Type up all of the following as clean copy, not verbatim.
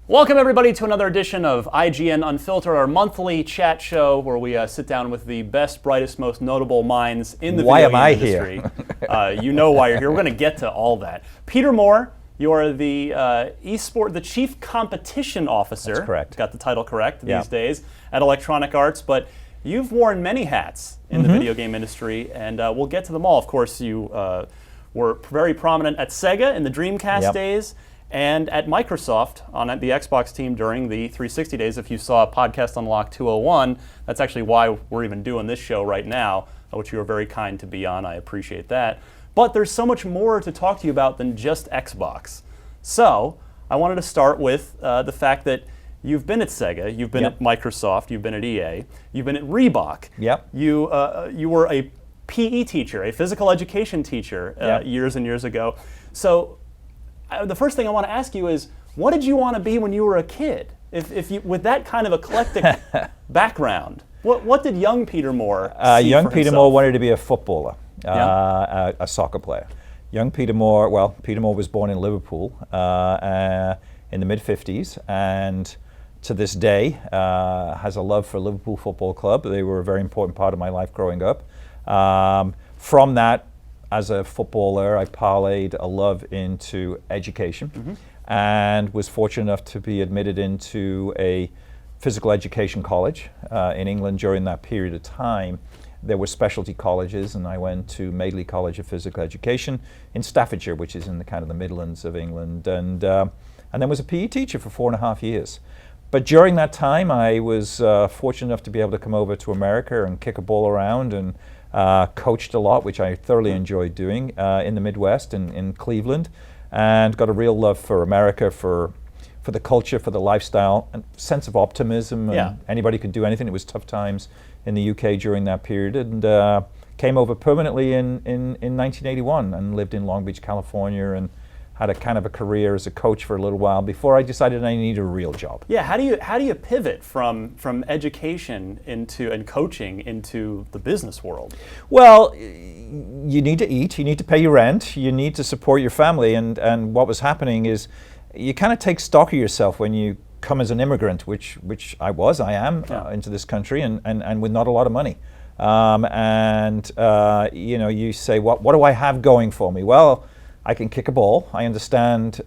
Welcome everybody to another edition of IGN Unfiltered, our monthly chat show where we sit down with the best, brightest, most notable minds in the video game industry. You know why you're here. We're going to get to all that. Peter Moore, you are the the Chief Competition Officer. That's correct. Got the title correct these days at Electronic Arts, but you've worn many hats in the video game industry, and we'll get to them all. Of course, you were very prominent at Sega in the Dreamcast days, and at Microsoft on the Xbox team during the 360 days. If you saw Podcast Unlock 201, that's actually why we're even doing this show right now, which you were very kind to be on. I appreciate that. But there's so much more to talk to you about than just Xbox. So I wanted to start with the fact that you've been at Sega, you've been at Microsoft, you've been at EA, you've been at Reebok. You were a PE teacher, a physical education teacher years and years ago. So the first thing I want to ask you is, what did you want to be when you were a kid? If you, with that kind of eclectic background, what did young Peter Moore see Young for Peter himself? Moore wanted to be a footballer, a soccer player. Young Peter Moore, Peter Moore was born in Liverpool in the mid-50s, and to this day has a love for Liverpool Football Club. They were a very important part of my life growing up. From that, as a footballer, I parlayed a love into education and was fortunate enough to be admitted into a physical education college in England during that period of time. There were specialty colleges, and I went to Madeley College of Physical Education in Staffordshire, which is in the kind of the Midlands of England, and then was a PE teacher for 4.5 years. But during that time, I was fortunate enough to be able to come over to America and kick a ball around, and coached a lot, which I thoroughly enjoyed doing in the Midwest and in Cleveland, and got a real love for America, for the culture, for the lifestyle, and sense of optimism. And anybody could do anything. It was tough times in the UK during that period, and came over permanently in 1981 and lived in Long Beach, California, and had a kind of a career as a coach for a little while before I decided I needed a real job. Yeah, how do you pivot from education into and coaching into the business world? Well, you need to eat, you need to pay your rent, you need to support your family, and what was happening is you kind of take stock of yourself when you come as an immigrant, which I am into this country, and with not a lot of money. You say, what do I have going for me? Well, I can kick a ball. I understand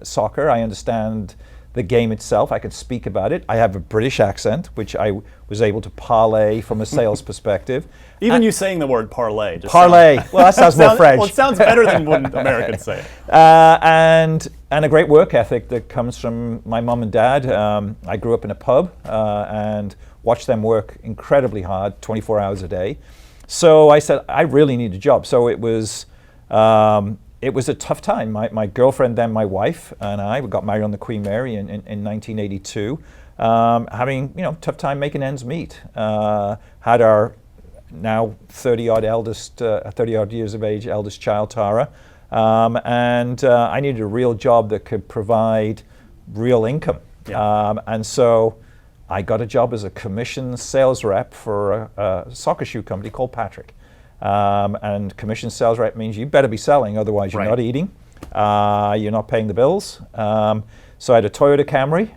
soccer. I understand the game itself. I can speak about it. I have a British accent, which I was able to parlay from a sales perspective. Even you saying the word parlay. Parlay. Well, that sounds more French. Well, it sounds better than when Americans say it. And a great work ethic that comes from my mom and dad. I grew up in a pub and watched them work incredibly hard, 24 hours a day. So I said, I really need a job. So it was a tough time. My girlfriend, then my wife, and I, we got married on the Queen Mary in 1982, having tough time making ends meet. Had our now 30-odd years of age eldest child, Tara, and I needed a real job that could provide real income. And so I got a job as a commission sales rep for a soccer shoe company called Patrick. And commission sales rep means you better be selling, otherwise you're not eating, you're not paying the bills. So I had a Toyota Camry.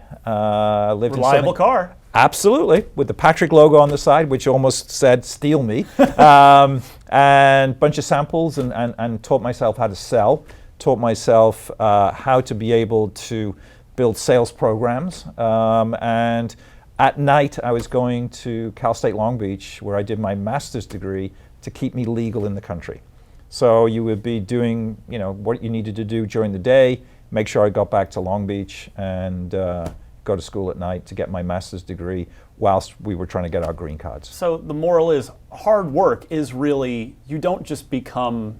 Lived Reliable car. Absolutely, with the Patrick logo on the side, which almost said "steal me," and bunch of samples, and taught myself how to sell, taught myself how to be able to build sales programs, and at night I was going to Cal State Long Beach, where I did my master's degree, to keep me legal in the country. So you would be doing, what you needed to do during the day, make sure I got back to Long Beach, and go to school at night to get my master's degree whilst we were trying to get our green cards. So the moral is, hard work is really, you don't just become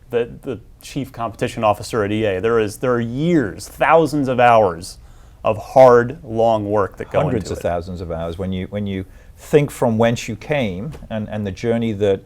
the chief competition officer at EA. There are years, thousands of hours of hard, long work that go into it. Hundreds of thousands of hours. When you think from whence you came and the journey that,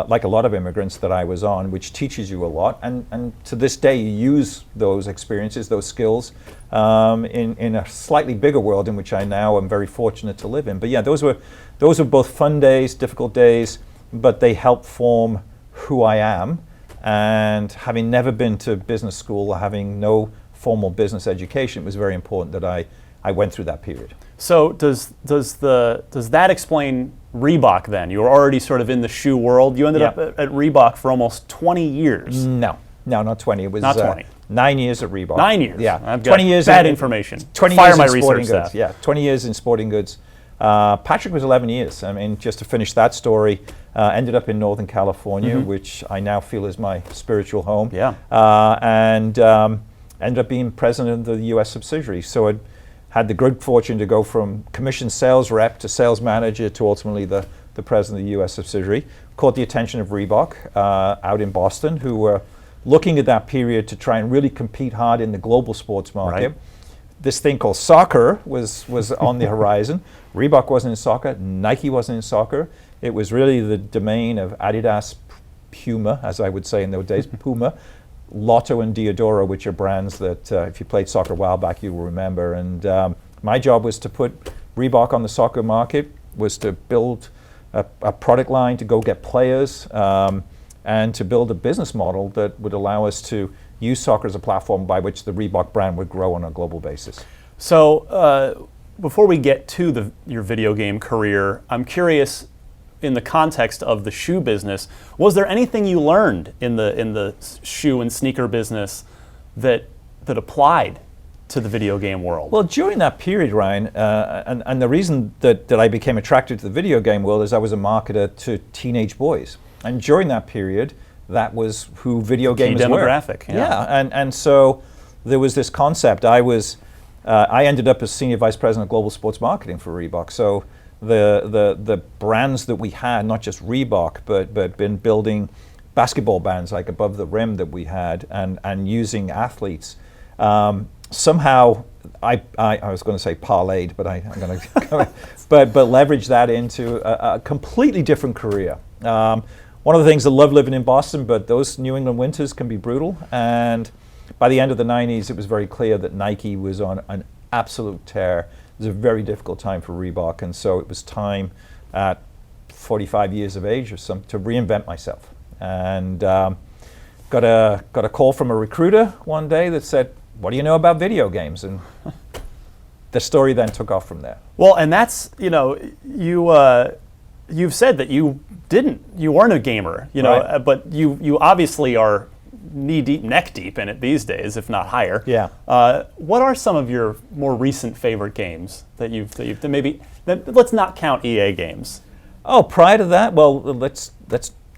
like a lot of immigrants that I was on, which teaches you a lot, and to this day you use those experiences, those skills, in a slightly bigger world in which I now am very fortunate to live in. But yeah, those were both fun days, difficult days, but they helped form who I am. And having never been to business school, having no formal business education, it was very important that I went through that period. So does that explain Reebok then? You were already sort of in the shoe world. You ended up at Reebok for almost 20 years. No, not 20. It was not 20. 9 years at Reebok. 9 years. Yeah, I've got 20 years. Bad information. 20 Fire years my in research sporting staff. goods. Yeah, 20 years in sporting goods. Patrick was 11 years. I mean, just to finish that story, ended up in Northern California, which I now feel is my spiritual home. Yeah. And ended up being president of the U.S. subsidiary. So I had the good fortune to go from commissioned sales rep to sales manager to ultimately the president of the U.S. subsidiary. Caught the attention of Reebok out in Boston, who were looking at that period to try and really compete hard in the global sports market. Right. This thing called soccer was on the horizon. Reebok wasn't in soccer. Nike wasn't in soccer. It was really the domain of Adidas, Puma, as I would say in those days, Puma, Lotto and Diodoro, which are brands that if you played soccer a while back, you will remember. And my job was to put Reebok on the soccer market, was to build a product line to go get players, and to build a business model that would allow us to use soccer as a platform by which the Reebok brand would grow on a global basis. So before we get to your video game career, I'm curious, in the context of the shoe business, was there anything you learned in the shoe and sneaker business that applied to the video game world? Well, during that period, Ryan, and the reason that I became attracted to the video game world is I was a marketer to teenage boys. And during that period, that was who video gamers were. Demographic. Yeah, and so there was this concept. I ended up as Senior Vice President of Global Sports Marketing for Reebok. So the brands that we had, not just Reebok, but been building basketball bands like Above the Rim that we had, and using athletes. Somehow, I was going to say parlayed, but I'm going to, but leverage that into a completely different career. One of the things I love living in Boston, but those New England winters can be brutal. And by the end of the 90s, it was very clear that Nike was on an absolute tear. It was a very difficult time for Reebok, and so it was time at 45 years of age or something to reinvent myself. And got a call from a recruiter one day that said, "What do you know about video games?" And the story then took off from there. Well, and that's, you've said that you weren't a gamer, Right. but you obviously are knee deep, neck deep in it these days, if not higher. Yeah. What are some of your more recent favorite games that you've maybe? Let's not count EA games. Oh, prior to that, well, let's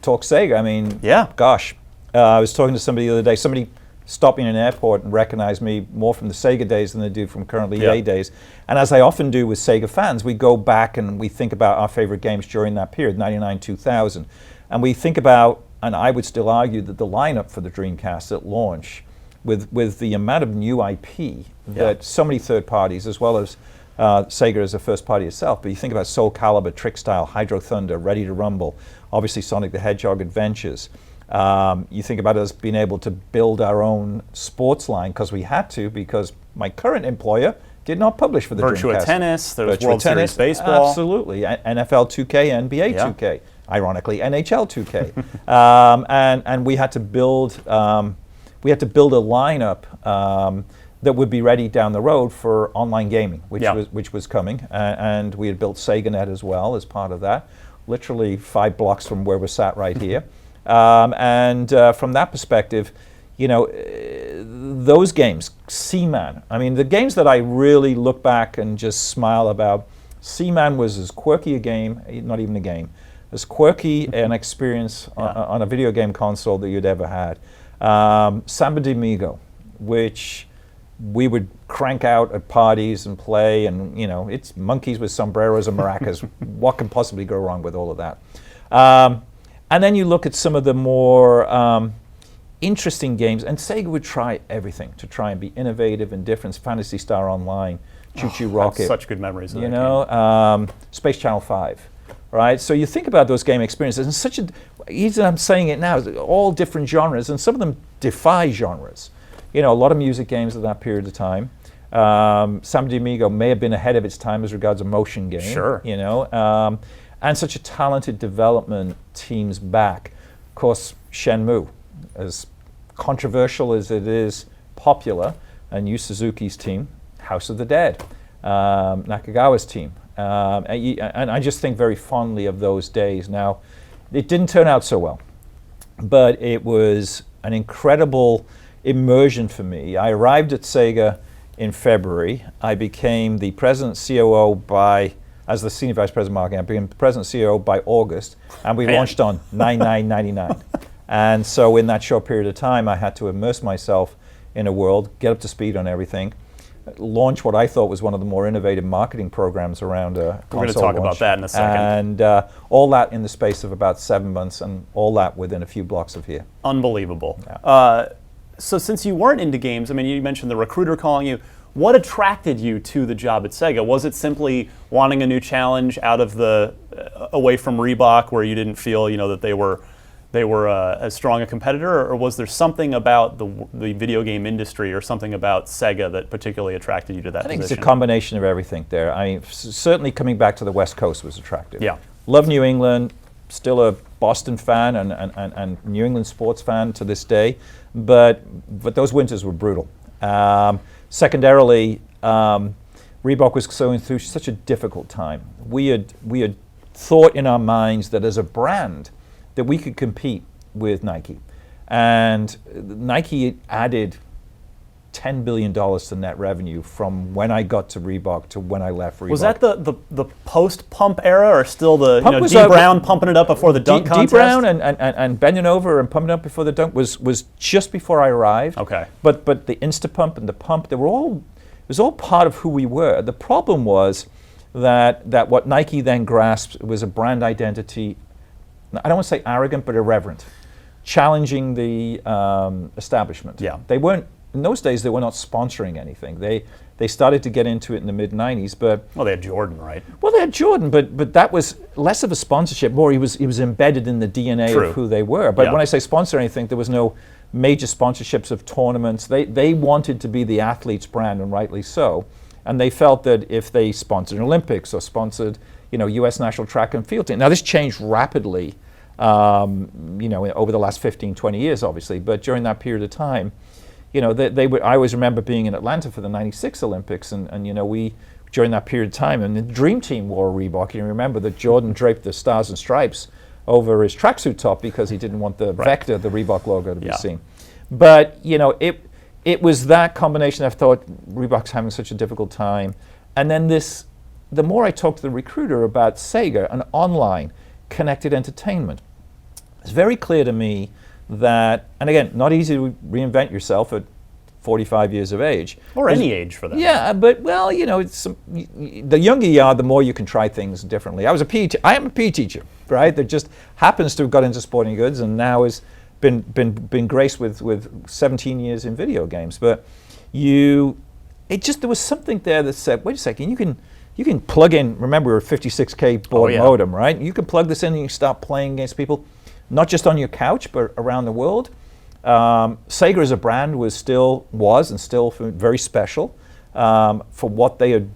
talk Sega. I mean, yeah. Gosh, I was talking to somebody the other day. Somebody stopped me in an airport and recognized me more from the Sega days than they do from currently EA days. And as I often do with Sega fans, we go back and we think about our favorite games during that period, 99, 2000. And we think about, and I would still argue that the lineup for the Dreamcast at launch, with the amount of new IP that so many third parties, as well as Sega as a first party itself, but you think about Soul Calibur, Trick Style, Hydro Thunder, Ready to Rumble, obviously Sonic the Hedgehog Adventures. You think about us being able to build our own sports line because we had to, because my current employer did not publish for the Virtua Dreamcast. Tennis, there was Virtua World Tennis, Series Baseball. Absolutely. NFL 2K, NBA 2K, ironically NHL 2K. And we had to build a lineup that would be ready down the road for online gaming, which was coming. And we had built SegaNet as well as part of that, literally 5 blocks from where we're sat right here. From that perspective, those games, Seaman, I mean, the games that I really look back and just smile about, Seaman was as quirky a game, not even a game, as quirky an experience on a video game console that you'd ever had. Samba de Amigo, which we would crank out at parties and play, and it's monkeys with sombreros and maracas. What can possibly go wrong with all of that? And then you look at some of the more interesting games, and Sega would try everything to try and be innovative and different. Phantasy Star Online, Choo Choo Rocket. Such good memories of that game. Space Channel 5, right? So you think about those game experiences, and even I'm saying it now, all different genres, and some of them defy genres. A lot of music games at that period of time. Samba de Amigo may have been ahead of its time as regards a motion game. Sure. And such a talented development teams back. Of course, Shenmue, as controversial as it is popular, and Yu Suzuki's team, House of the Dead, Nakagawa's team. And I just think very fondly of those days. Now, it didn't turn out so well, but it was an incredible immersion for me. I arrived at Sega in February. I became the president COO as the senior vice president of marketing. I became president COO by August, and we launched on 9/9/99. And so in that short period of time, I had to immerse myself in a world, get up to speed on everything, launch what I thought was one of the more innovative marketing programs around console launch. We're going to talk about that in a second. And all that in the space of about 7 months, and all that within a few blocks of here. Unbelievable. Yeah. So since you weren't into games, I mean, you mentioned the recruiter calling you. What attracted you to the job at Sega? Was it simply wanting a new challenge out of away from Reebok, where you didn't feel, that they were as strong a competitor, or was there something about the video game industry or something about Sega that particularly attracted you to that position? I think it's a combination of everything there. I mean, certainly coming back to the West Coast was attractive. Yeah. Love New England, still a Boston fan and New England sports fan to this day, but those winters were brutal. Secondarily, Reebok was going through such a difficult time. We had thought in our minds that as a brand that we could compete with Nike, and Nike added $10 billion to net revenue from when I got to Reebok to when I left Reebok. Was that the post-pump era, or still the Pump D. Brown pumping it up before the dunk contest? D. Brown and bending over and pumping it up before the dunk was just before I arrived. Okay. But the Instapump and the pump, it was all part of who we were. The problem was that what Nike then grasped was a brand identity. I don't want to say arrogant, but irreverent, challenging the establishment. Yeah. They weren't. In those days, they were not sponsoring anything. They started to get into it in the mid-90s, but... Well, they had Jordan, right? Well, they had Jordan, but that was less of a sponsorship. More, he was embedded in the DNA True. of who they were. But when I say sponsor anything, there was no major sponsorships of tournaments. They wanted to be the athlete's brand, and rightly so. And they felt that if they sponsored an Olympics or sponsored, U.S. national track and field team. Now, this changed rapidly, over the last 15, 20 years, obviously. But during that period of time, they would. I always remember being in Atlanta for the '96 Olympics, and we during that period of time, and the Dream Team wore Reebok. You remember that Jordan draped the stars and stripes over his tracksuit top because he didn't want the vector, the Reebok logo, to be seen. But it was that combination. I thought Reebok's having such a difficult time, and then the more I talked to the recruiter about Sega and online connected entertainment, it's very clear to me that, and again, not easy to reinvent yourself at 45 years of age. Or any age for that. Yeah, but well, the younger you are, the more you can try things differently. I am a PE teacher, right? That just happens to have got into sporting goods and now has been graced with 17 years in video games. But there was something there that said, wait a second, you can plug in, remember we were a 56K baud modem, right? You can plug this in and you start playing against people, not just on your couch, but around the world. Sega as a brand was still very special for what they had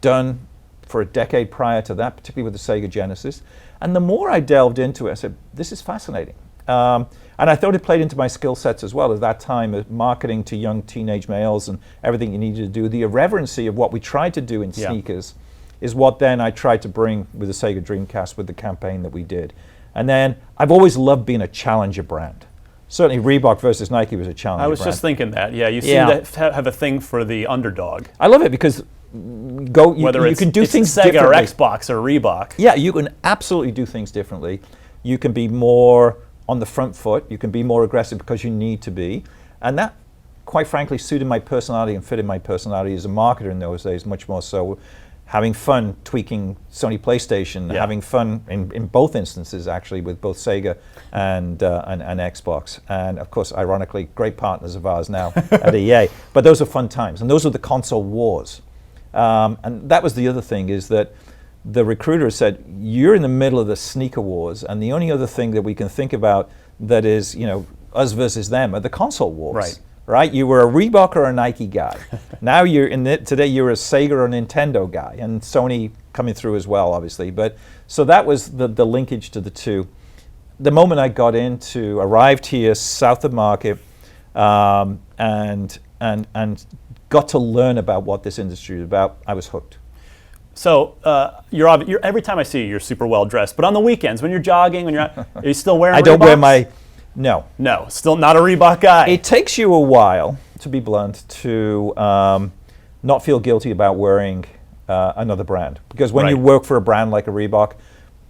done for a decade prior to that, particularly with the Sega Genesis. And the more I delved into it, I said, this is fascinating. And I thought it played into my skill sets as well at that time, of marketing to young teenage males and everything you needed to do. The irreverency of what we tried to do in sneakers is what then I tried to bring with the Sega Dreamcast with the campaign that we did. And then I've always loved being a challenger brand. Certainly Reebok versus Nike was a challenger brand. I was just thinking that. Yeah, you seem to have a thing for the underdog. I love it because you can do things Sega differently. or Xbox or Reebok. Yeah, you can absolutely do things differently. You can be more on the front foot. You can be more aggressive because you need to be. And that, quite frankly, suited my personality and fitted my personality as a marketer in those days much more so. Having fun tweaking Sony PlayStation, having fun in both instances actually with both Sega and Xbox, and of course, ironically, great partners of ours now at EA. But those are fun times, and those are the console wars. And that was the other thing, is that the recruiter said, "You're in the middle of the sneaker wars, and the only other thing that we can think about that is, us versus them are the console wars." Right. Right, you were a Reebok or a Nike guy. Now today you're a Sega or a Nintendo guy, and Sony coming through as well, obviously. But so that was the linkage to the two. The moment I arrived here south of Market, and got to learn about what this industry is about, I was hooked. So you're every time I see you, you're super well dressed. But on the weekends, when you're jogging, when you're out, are you still wearing? I don't Reeboks? wear my. No. No, still not a Reebok guy. It takes you a while, to be blunt, to not feel guilty about wearing another brand. Because when you work for a brand like a Reebok,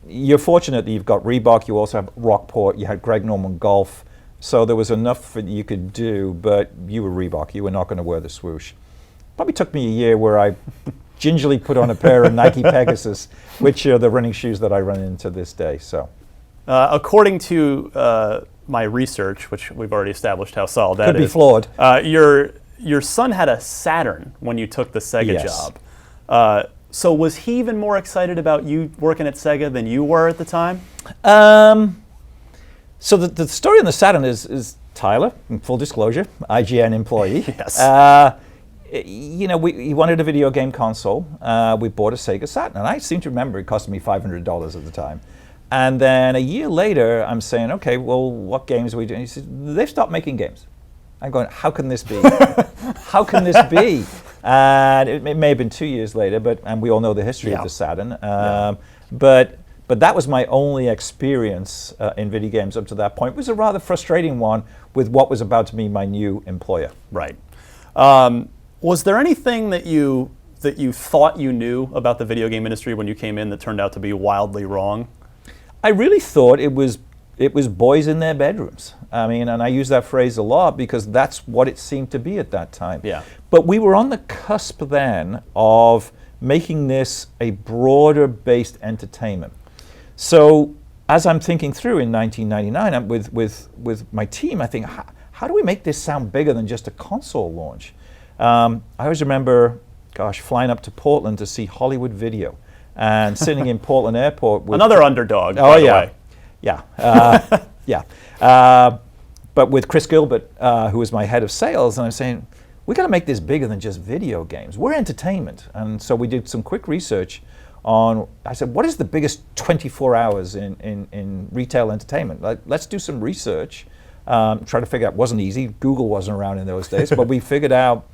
you're fortunate that you've got Reebok, you also have Rockport, you had Greg Norman Golf, so there was enough that you could do, but you were Reebok, you were not going to wear the swoosh. Probably took me a year where I gingerly put on a pair of Nike Pegasus, which are the running shoes that I run in to this day. So, according to my research, which we've already established how solid that is. Could be flawed. Your son had a Saturn when you took the Sega job. So was he even more excited about you working at Sega than you were at the time? So the story on the Saturn is Tyler, in full disclosure, IGN employee. Yes. He wanted a video game console. We bought a Sega Saturn, and I seem to remember it cost me $500 at the time. And then a year later, I'm saying, okay, well, what games are we doing? He said, they've stopped making games. I'm going, how can this be? How can this be? And it may have been 2 years later, and we all know the history of the Saturn. But that was my only experience in video games up to that point. It was a rather frustrating one with what was about to be my new employer. Right. Was there anything that you thought you knew about the video game industry when you came in that turned out to be wildly wrong? I really thought it was boys in their bedrooms. I mean, and I use that phrase a lot because that's what it seemed to be at that time. Yeah. But we were on the cusp then of making this a broader-based entertainment. So as I'm thinking through in 1999 with my team, I think, how do we make this sound bigger than just a console launch? I always remember, flying up to Portland to see Hollywood Video and sitting in Portland Airport with another underdog. By the way. But with Chris Gilbert, who was my head of sales, and I'm saying, we got to make this bigger than just video games. We're entertainment. And so we did some quick research on, I said, what is the biggest 24 hours in retail entertainment? Let's do some research, try to figure out, it wasn't easy, Google wasn't around in those days, but we figured out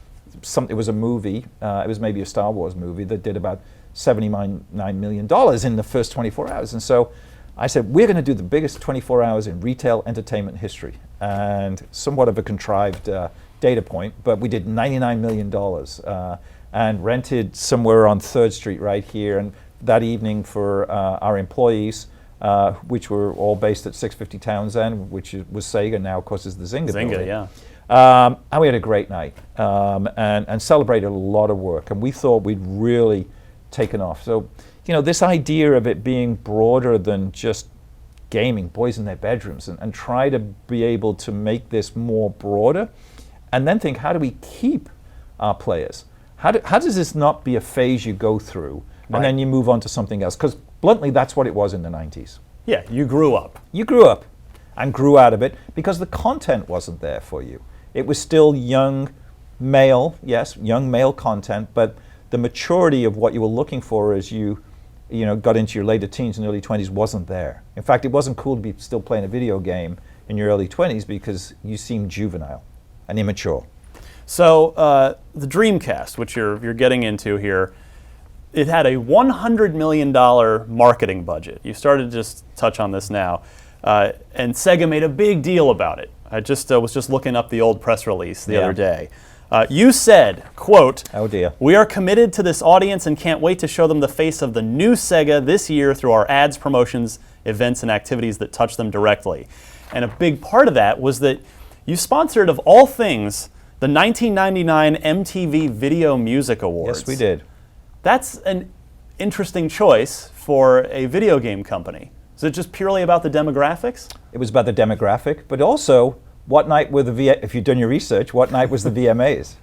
it was a movie, it was maybe a Star Wars movie that did about $79 million in the first 24 hours. And so I said, we're going to do the biggest 24 hours in retail entertainment history. And somewhat of a contrived data point, but we did $99 million and rented somewhere on 3rd Street right here. And that evening for our employees, which were all based at 650 Townsend, which was Sega, now of course is the Zynga building. Yeah. And we had a great night and celebrated a lot of work. And we thought we'd really taken off. So, this idea of it being broader than just gaming, boys in their bedrooms, and try to be able to make this more broader, and then think, how do we keep our players? How does this not be a phase you go through, and then you move on to something else? Because bluntly, that's what it was in the 90s. Yeah, you grew up. You grew up and grew out of it because the content wasn't there for you. It was still young male content, but the maturity of what you were looking for as you got into your later teens and early 20s wasn't there. In fact, it wasn't cool to be still playing a video game in your early 20s because you seemed juvenile and immature. So the Dreamcast, which you're getting into here, it had a $100 million marketing budget. You started to just touch on this now. And Sega made a big deal about it. I just was just looking up the old press release the other day. You said, quote, "Oh dear. We are committed to this audience and can't wait to show them the face of the new Sega this year through our ads, promotions, events, and activities that touch them directly." And a big part of that was that you sponsored, of all things, the 1999 MTV Video Music Awards. Yes, we did. That's an interesting choice for a video game company. Is it just purely about the demographics? It was about the demographic, but also, what night were if you've done your research, what night was the VMAs?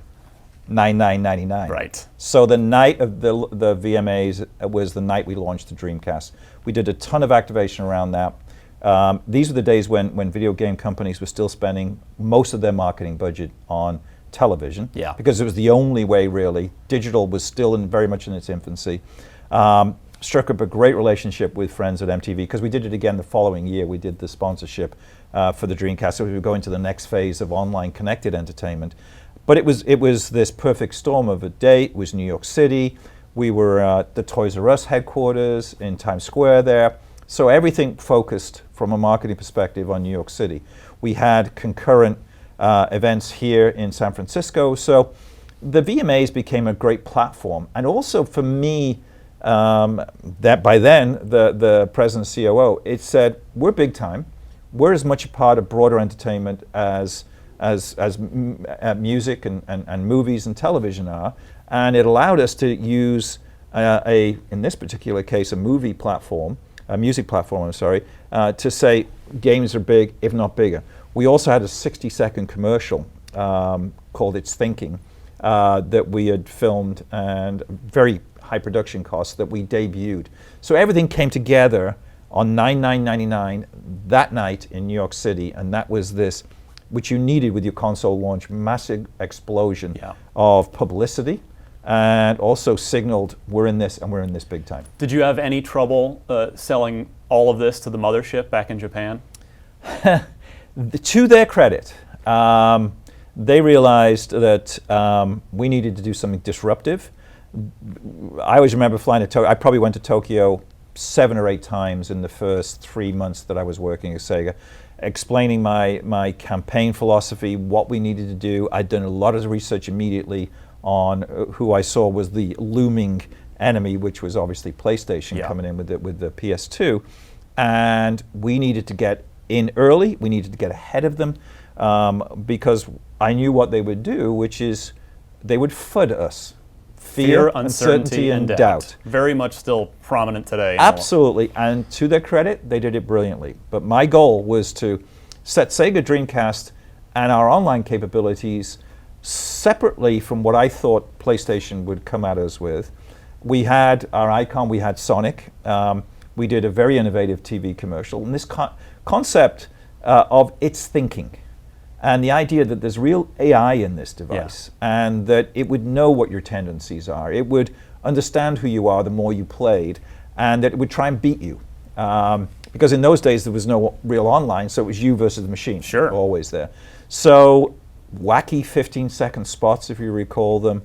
9/9/99. Right. So the night of the VMAs was the night we launched the Dreamcast. We did a ton of activation around that. These were the days when video game companies were still spending most of their marketing budget on television. Yeah. Because it was the only way, really. Digital was still very much in its infancy. Struck up a great relationship with friends at MTV because we did it again the following year. We did the sponsorship for the Dreamcast, so we were going to the next phase of online connected entertainment. But it was this perfect storm of a day. It was New York City. We were at the Toys R Us headquarters in Times Square there. So everything focused from a marketing perspective on New York City. We had concurrent events here in San Francisco. So the VMAs became a great platform. And also for me, that by then, the president and COO, it said, we're big time. We're as much a part of broader entertainment as music and movies and television are. And it allowed us to use in this particular case, a music platform, to say games are big, if not bigger. We also had a 60-second commercial called It's Thinking that we had filmed, and very high production costs that we debuted. So everything came together on 9/9/99 that night in New York City, and that was this, which you needed with your console launch, massive explosion of publicity, and also signaled we're in this and we're in this big time. Did you have any trouble selling all of this to the mothership back in Japan? To their credit, they realized that we needed to do something disruptive. I always remember flying to Tokyo. I probably went to Tokyo 7 or 8 times in the first 3 months that I was working at Sega, explaining my campaign philosophy, what we needed to do. I'd done a lot of research immediately on who I saw was the looming enemy, which was obviously PlayStation coming in with the PS2. And we needed to get in early. We needed to get ahead of them because I knew what they would do, which is they would FUD us. Fear, uncertainty, and doubt. Very much still prominent today. Absolutely, and to their credit, they did it brilliantly. But my goal was to set Sega Dreamcast and our online capabilities separately from what I thought PlayStation would come at us with. We had our icon, we had Sonic. We did a very innovative TV commercial, and this concept of It's Thinking. And the idea that there's real AI in this device, and that it would know what your tendencies are. It would understand who you are the more you played, and that it would try and beat you. Because in those days, there was no real online, so it was you versus the machine. Sure. Always there. So wacky 15-second spots, if you recall them.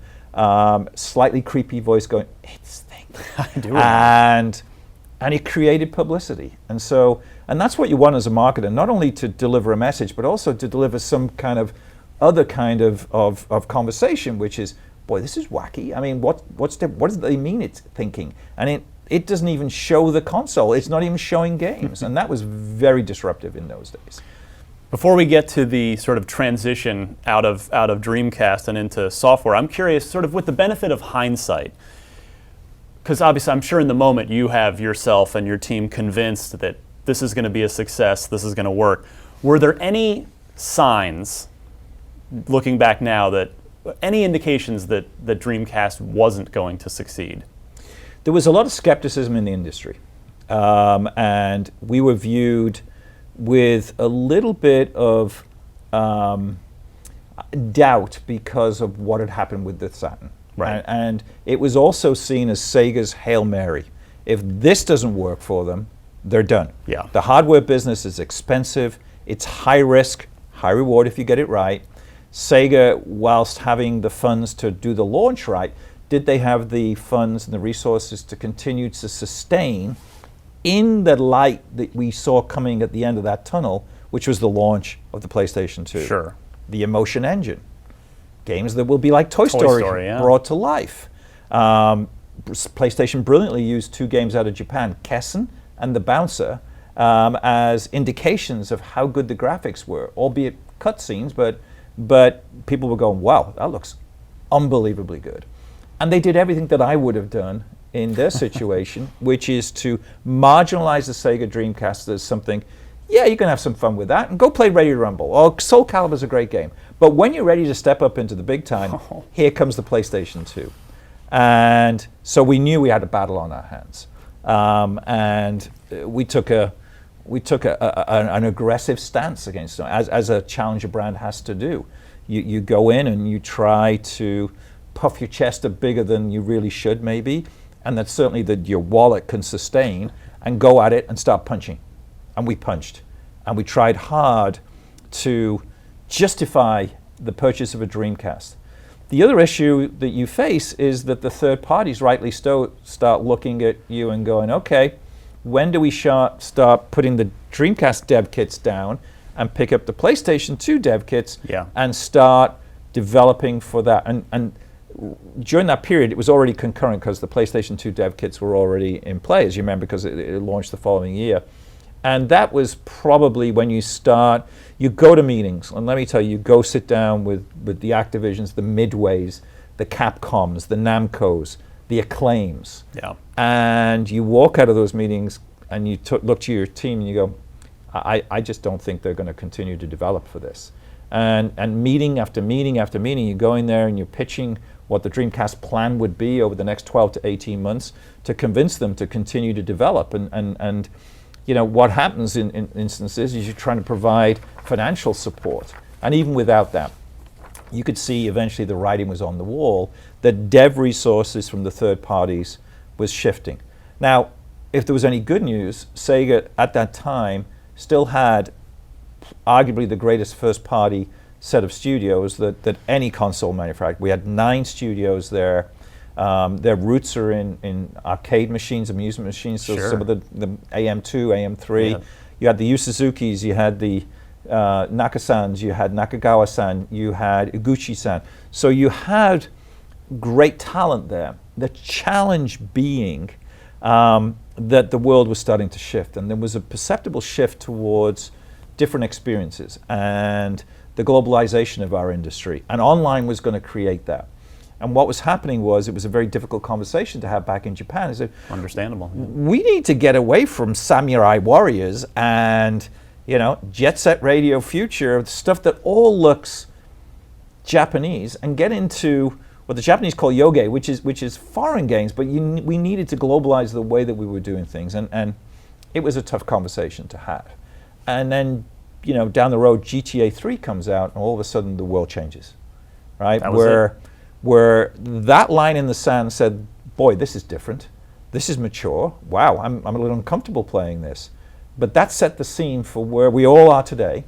Slightly creepy voice going, "It's Thinking." I do remember. And it created publicity. And that's what you want as a marketer, not only to deliver a message, but also to deliver some kind of other kind of conversation, which is, boy, this is wacky. I mean, what does they mean it's thinking? And it doesn't even show the console. It's not even showing games. And that was very disruptive in those days. Before we get to the sort of transition out of Dreamcast and into software, I'm curious, sort of with the benefit of hindsight, because obviously I'm sure in the moment you have yourself and your team convinced that this is going to be a success, this is going to work. Were there any signs, looking back now, that any indications that Dreamcast wasn't going to succeed? There was a lot of skepticism in the industry, and we were viewed with a little bit of doubt because of what had happened with the Saturn. Right. And it was also seen as Sega's Hail Mary. If this doesn't work for them, they're done. Yeah. The hardware business is expensive. It's high risk, high reward if you get it right. Sega, whilst having the funds to do the launch right, did they have the funds and the resources to continue to sustain in the light that we saw coming at the end of that tunnel, which was the launch of the PlayStation 2? Sure. The Emotion Engine. Games that will be like Toy Story brought to life. PlayStation brilliantly used 2 games out of Japan, Kessen and The Bouncer, as indications of how good the graphics were, albeit cutscenes, but people were going, wow, that looks unbelievably good. And they did everything that I would have done in their situation, which is to marginalize the Sega Dreamcast as something, yeah, you can have some fun with that, and go play Ready to Rumble. Or Soul Calibur's a great game. But when you're ready to step up into the big time, here comes the PlayStation 2. And so we knew we had a battle on our hands. And we took an aggressive stance against them, as a challenger brand has to do. You go in and you try to puff your chest up bigger than you really should, maybe, and that's certainly that your wallet can sustain, and go at it and start punching. And we punched. And we tried hard to justify the purchase of a Dreamcast. The other issue that you face is that the third parties rightly start looking at you and going, okay, when do we start putting the Dreamcast dev kits down and pick up the PlayStation 2 dev kits and start developing for that? And during that period, it was already concurrent because the PlayStation 2 dev kits were already in play, as you remember, because it launched the following year. And that was probably when you go to meetings, and let me tell you, you go sit down with the Activisions, the Midways, the Capcoms, the Namcos, the Acclaims. Yeah. And you walk out of those meetings and you look to your team and you go, I just don't think they're going to continue to develop for this. And meeting after meeting after meeting, you go in there and you're pitching what the Dreamcast plan would be over the next 12 to 18 months to convince them to continue to develop. And you know, what happens in instances is you're trying to provide financial support. And even without that, you could see eventually the writing was on the wall that dev resources from the third parties was shifting. Now, if there was any good news, Sega at that time still had arguably the greatest first-party set of studios that any console manufacturer. We had 9 studios there. Their roots are in arcade machines, amusement machines, so some of the AM2, AM3. Yeah. You had the Yu Suzukis, you had the Nakasans, you had Nakagawa-san, you had Iguchi-san. So you had great talent there. The challenge being that the world was starting to shift, and there was a perceptible shift towards different experiences and the globalization of our industry. And online was going to create that. And what was happening was, it was a very difficult conversation to have back in Japan. Is that understandable. Yeah. We need to get away from Samurai Warriors and, you know, Jet Set Radio Future, stuff that all looks Japanese, and get into what the Japanese call yoge, which is foreign games, but we needed to globalize the way that we were doing things. And it was a tough conversation to have. And then, you know, down the road, GTA 3 comes out, and all of a sudden the world changes, right? Where that line in the sand said, boy, this is different. This is mature. Wow, I'm a little uncomfortable playing this. But that set the scene for where we all are today,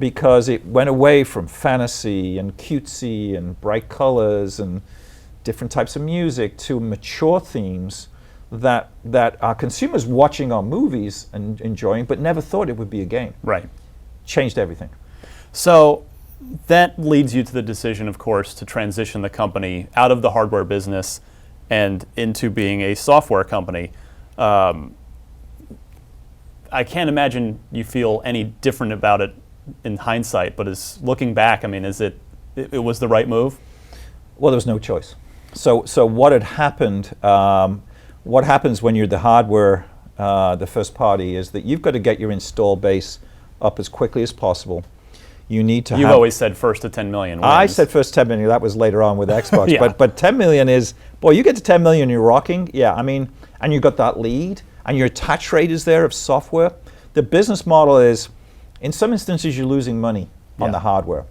because it went away from fantasy and cutesy and bright colors and different types of music to mature themes that our consumers watching our movies and enjoying, but never thought it would be a game. Right. Changed everything. So that leads you to the decision, of course, to transition the company out of the hardware business and into being a software company. I can't imagine you feel any different about it in hindsight, but as looking back, I mean, it was the right move? Well, there was no choice. So what had happened, what happens when you're the hardware, the first party, is that you've got to get your install base up as quickly as possible. You need to You've always said first to 10 million wins. I said first 10 million. That was later on with Xbox. Yeah. But 10 million is, boy, you get to 10 million, you're rocking. Yeah, I mean, and you've got that lead, and your attach rate is there of software. The business model is, in some instances, you're losing money on the hardware.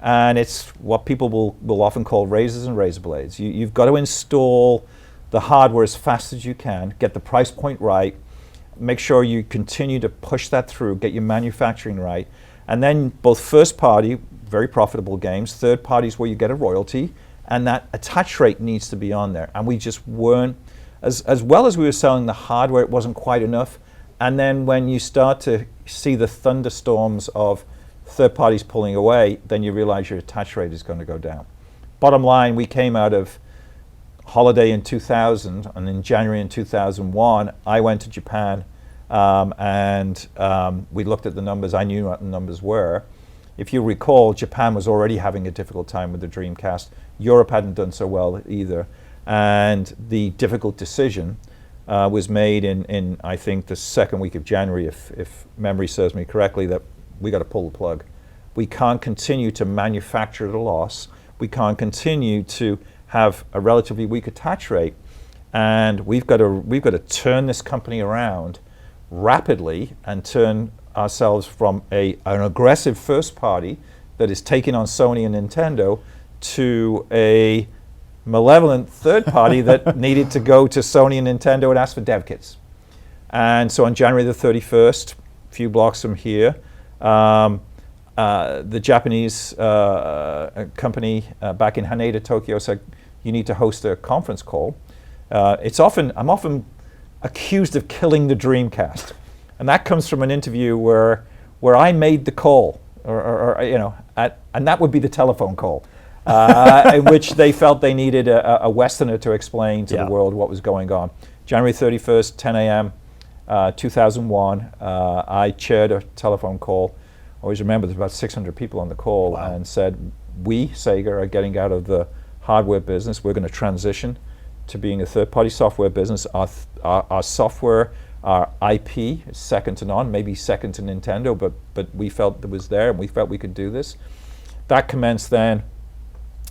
And it's what people will often call razors and razor blades. You've got to install the hardware as fast as you can, get the price point right, make sure you continue to push that through, get your manufacturing right. And then both first party, very profitable games, third parties where you get a royalty, and that attach rate needs to be on there. And we just weren't, as well as we were selling the hardware, it wasn't quite enough. And then when you start to see the thunderstorms of third parties pulling away, then you realize your attach rate is going to go down. Bottom line, we came out of holiday in 2000, and in January in 2001, I went to Japan, and we looked at the numbers. I knew what the numbers were. If you recall, Japan was already having a difficult time with the Dreamcast. Europe hadn't done so well either. And the difficult decision was made in I think, the second week of January, if memory serves me correctly, that we got to pull the plug. We can't continue to manufacture at a loss. We can't continue to have a relatively weak attach rate. And we've got to turn this company around rapidly and turn ourselves from an aggressive first party that is taking on Sony and Nintendo to a malevolent third party that needed to go to Sony and Nintendo and ask for dev kits. And so on January the 31st, a few blocks from here, the Japanese company back in Haneda, Tokyo said, you need to host a conference call. I'm often accused of killing the Dreamcast. And that comes from an interview where I made the call, and that would be the telephone call, in which they felt they needed a Westerner to explain to the world what was going on. January 31st, 10 a.m., 2001, I chaired a telephone call. Always remember there's about 600 people on the call, and said, we, Sega, are getting out of the hardware business. We're going to transition to being a third-party software business. Our software, our IP is second to none, maybe second to Nintendo, but we felt it was there, and we felt we could do this. That commenced then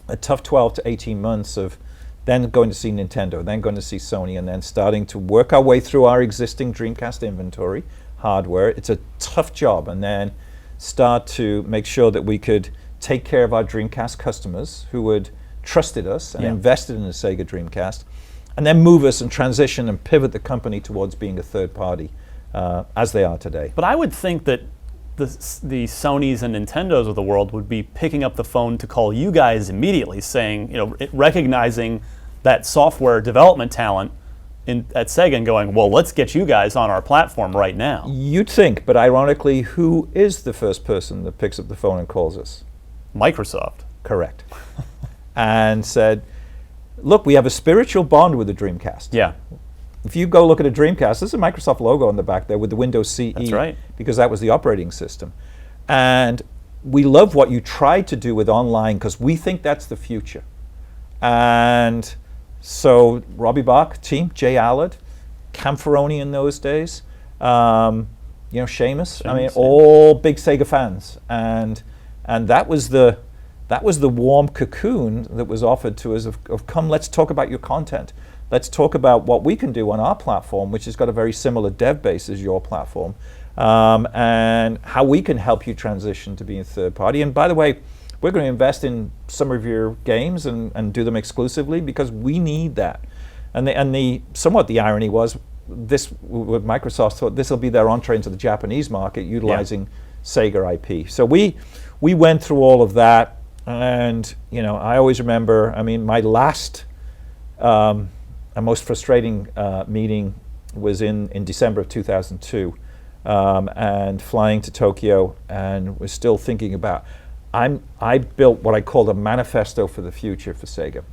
a tough 12 to 18 months of then going to see Nintendo, then going to see Sony, and then starting to work our way through our existing Dreamcast inventory, hardware. It's a tough job, and then start to make sure that we could take care of our Dreamcast customers who had trusted us and invested in the Sega Dreamcast, and then move us and transition and pivot the company towards being a third party, as they are today. But I would think that the Sonys and Nintendos of the world would be picking up the phone to call you guys immediately, saying, recognizing that software development talent at Sega and going, well, let's get you guys on our platform right now. You'd think, but ironically, who is the first person that picks up the phone and calls us? Microsoft. Correct. And said, look, we have a spiritual bond with the Dreamcast. Yeah. If you go look at a Dreamcast, there's a Microsoft logo on the back there with the Windows CE. That's right. Because that was the operating system. And we love what you tried to do with online because we think that's the future. And so Robbie Bach, team, Jay Allard, Cam Ferroni in those days, Seamus, I mean, all big Sega fans. And that was the warm cocoon that was offered to us of come, let's talk about your content. Let's talk about what we can do on our platform, which has got a very similar dev base as your platform, and how we can help you transition to being a third party. And by the way, we're going to invest in some of your games and do them exclusively because we need that. And the irony was this, with Microsoft thought this will be their entree into the Japanese market utilizing Sega IP. So we went through all of that. And I always remember, my last and most frustrating meeting was in December of 2002, and flying to Tokyo, and was still thinking about, I built what I called a manifesto for the future for Sega.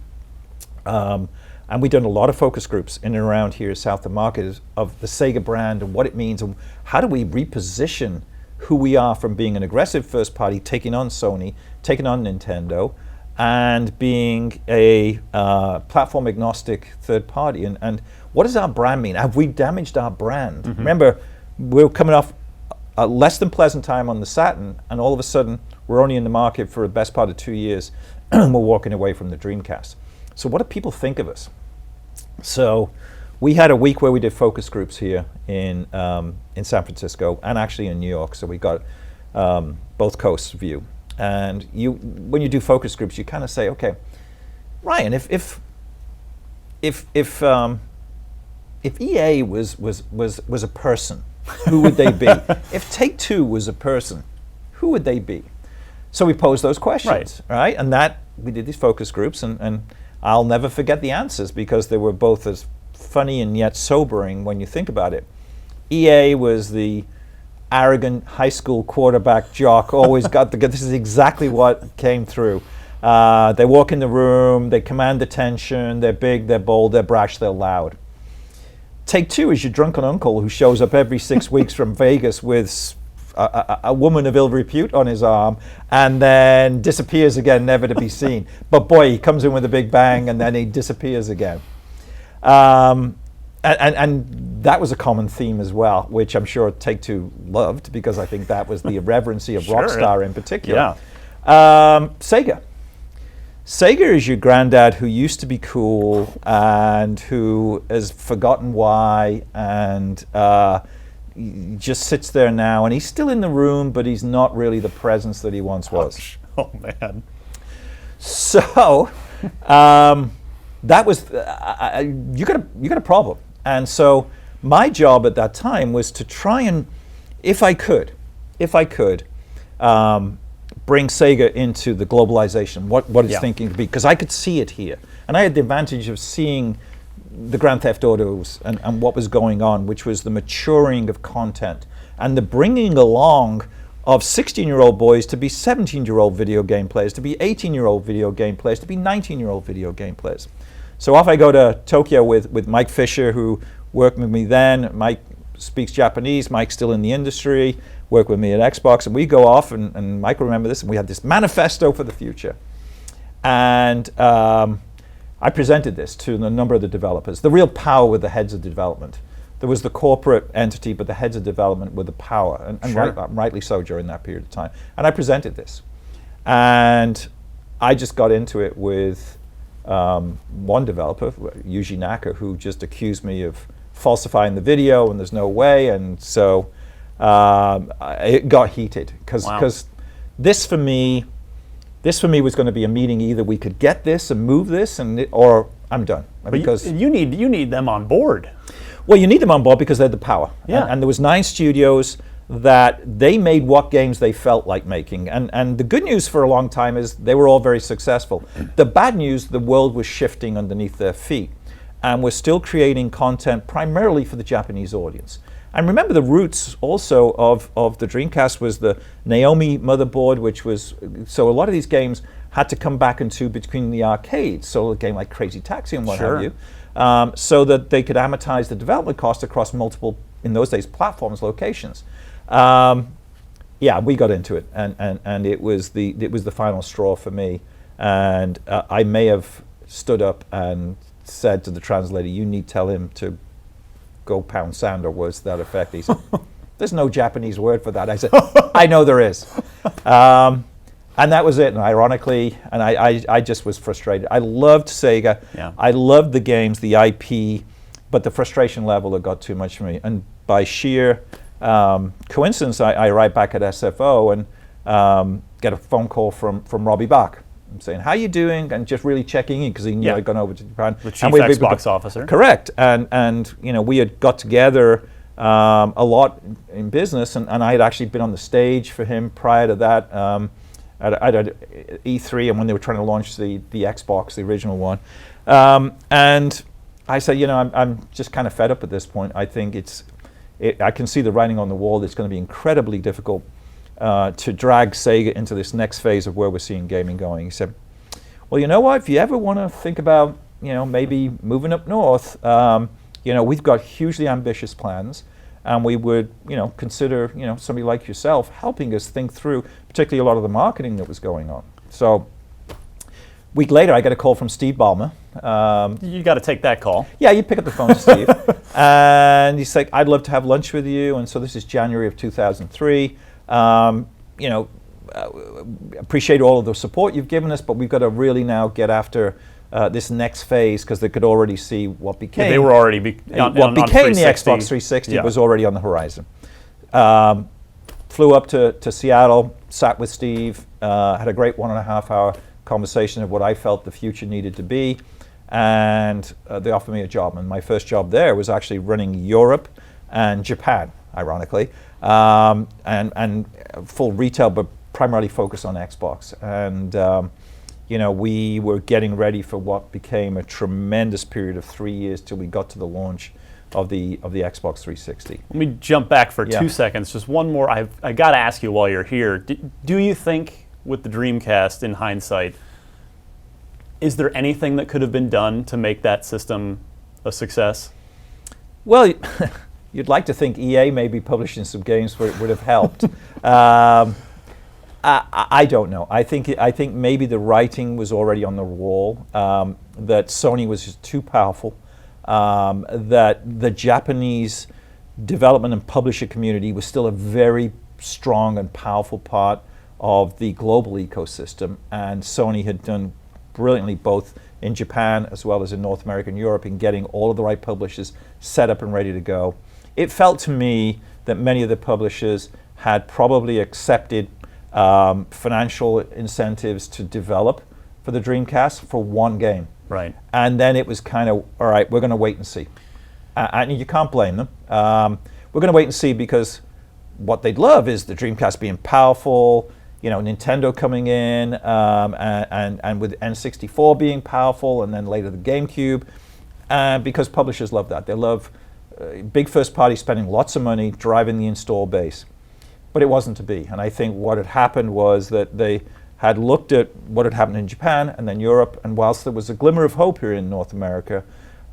And we've done a lot of focus groups in and around here, south of market, of the Sega brand and what it means, and how do we reposition who we are from being an aggressive first party, taking on Sony, taking on Nintendo, and being a platform agnostic third party. And what does our brand mean? Have we damaged our brand? Mm-hmm. Remember, we're coming off a less than pleasant time on the Saturn, and all of a sudden, we're only in the market for the best part of 2 years, and we're walking away from the Dreamcast. So what do people think of us? So we had a week where we did focus groups here in San Francisco and actually in New York. So we got both coasts view. And when you do focus groups, you kind of say, okay, Ryan, if EA was a person, who would they be? If Take-Two was a person, who would they be? So we posed those questions, right? And we did these focus groups, and I'll never forget the answers because they were both as funny and yet sobering when you think about it. EA was the arrogant high school quarterback jock, always got this is exactly what came through. They walk in the room, they command attention, they're big, they're bold, they're brash, they're loud. Take-Two is your drunken uncle who shows up every 6 weeks from Vegas with a woman of ill repute on his arm and then disappears again, never to be seen. But boy, he comes in with a big bang and then he disappears again. And that was a common theme as well, which I'm sure Take-Two loved because I think that was the irreverency of Rockstar in particular. Yeah. Sega. Sega is your granddad who used to be cool and who has forgotten why and just sits there now, and he's still in the room, but he's not really the presence that he once was. Oh man! So that was you got a problem, and so my job at that time was to try and, if I could, bring Sega into the globalization, what it's thinking to be, because I could see it here. And I had the advantage of seeing the Grand Theft Autos and what was going on, which was the maturing of content and the bringing along of 16-year-old boys to be 17-year-old video game players, to be 18-year-old video game players, to be 19-year-old video game players. So off I go to Tokyo with Mike Fisher, who worked with me then. Mike speaks Japanese. Mike's still in the industry, worked with me at Xbox, and we go off, and Mike will remember this, and we had this manifesto for the future. And I presented this to a number of the developers. The real power with the heads of development. There was the corporate entity, but the heads of development were the power, and rightly so during that period of time. And I presented this. And I just got into it with one developer, Yuji Naka, who just accused me of falsifying the video, and there's no way. And so it got heated, because this for me was going to be a meeting. Either we could get this and move this, or I'm done. But because you need them on board. Well, you need them on board because they're the power. Yeah. And there was 9 studios that they made what games they felt like making. And the good news for a long time is they were all very successful. The bad news, the world was shifting underneath their feet. And we're still creating content primarily for the Japanese audience. And remember, the roots also of the Dreamcast was the Naomi motherboard, which was, so a lot of these games had to come back into between the arcades. So a game like Crazy Taxi and what have you. So that they could amortize the development cost across multiple, in those days, platforms, locations. Yeah, we got into it, and it was the final straw for me. And I may have stood up and said to the translator, "You need to tell him to go pound sand," or words to that effect. He said, "There's no Japanese word for that." I said, "I know there is." And that was it. And ironically, and I just was frustrated. I loved Sega. Yeah. I loved the games, the IP, but the frustration level had got too much for me. And by sheer coincidence, I write back at SFO and get a phone call from Robbie Bach. I'm saying, "How you doing?" And just really checking in, because he knew I'd gone over to Japan. The chief Xbox officer. Correct. And we had got together a lot in business, and I had actually been on the stage for him prior to that. At E3, and when they were trying to launch the Xbox, the original one. And I said, I'm just kind of fed up at this point. I think I can see the writing on the wall. It's going to be incredibly difficult to drag Sega into this next phase of where we're seeing gaming going. He said, "Well, you know what? If you ever want to think about, maybe moving up north, we've got hugely ambitious plans. And we would, consider, somebody like yourself helping us think through, particularly a lot of the marketing that was going on." So, a week later, I got a call from Steve Ballmer. You got to take that call. Yeah, you pick up the phone to Steve, and he's like, "I'd love to have lunch with you." And so this is January of 2003. Appreciate all of the support you've given us, but we've got to really now get after this next phase, because they could already see what became. Yeah, they were already what became the Xbox 360 was already on the horizon. Flew up to Seattle, sat with Steve, had a great 1.5 hour conversation of what I felt the future needed to be, and they offered me a job. And my first job there was actually running Europe and Japan, ironically, and full retail, but primarily focused on Xbox. And we were getting ready for what became a tremendous period of 3 years till we got to the launch of the Xbox 360. Let me jump back for 2 seconds. Just one more. I got to ask you while you're here. Do you think, with the Dreamcast, in hindsight, is there anything that could have been done to make that system a success? Well, you'd like to think EA maybe publishing some games where it would have helped. I don't know. I think maybe the writing was already on the wall, that Sony was just too powerful, that the Japanese development and publisher community was still a very strong and powerful part of the global ecosystem, and Sony had done brilliantly both in Japan as well as in North America and Europe in getting all of the right publishers set up and ready to go. It felt to me that many of the publishers had probably accepted financial incentives to develop for the Dreamcast for one game. Right. And then it was kind of, all right, we're going to wait and see. And you can't blame them. We're going to wait and see because what they'd love is the Dreamcast being powerful, Nintendo coming in, and with N64 being powerful, and then later the GameCube, because publishers love that. They love big first party spending lots of money, driving the install base. But it wasn't to be. And I think what had happened was that they had looked at what had happened in Japan and then Europe, and whilst there was a glimmer of hope here in North America,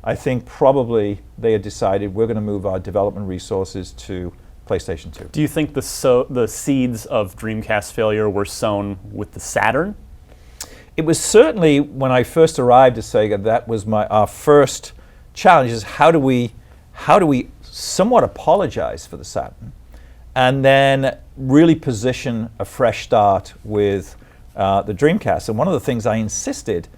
I think probably they had decided we're going to move our development resources to PlayStation 2. Do you think the seeds of Dreamcast failure were sown with the Saturn? It was certainly, when I first arrived at Sega, that was our first challenge, is how do we somewhat apologize for the Saturn and then really position a fresh start with the Dreamcast. And one of the things I insisted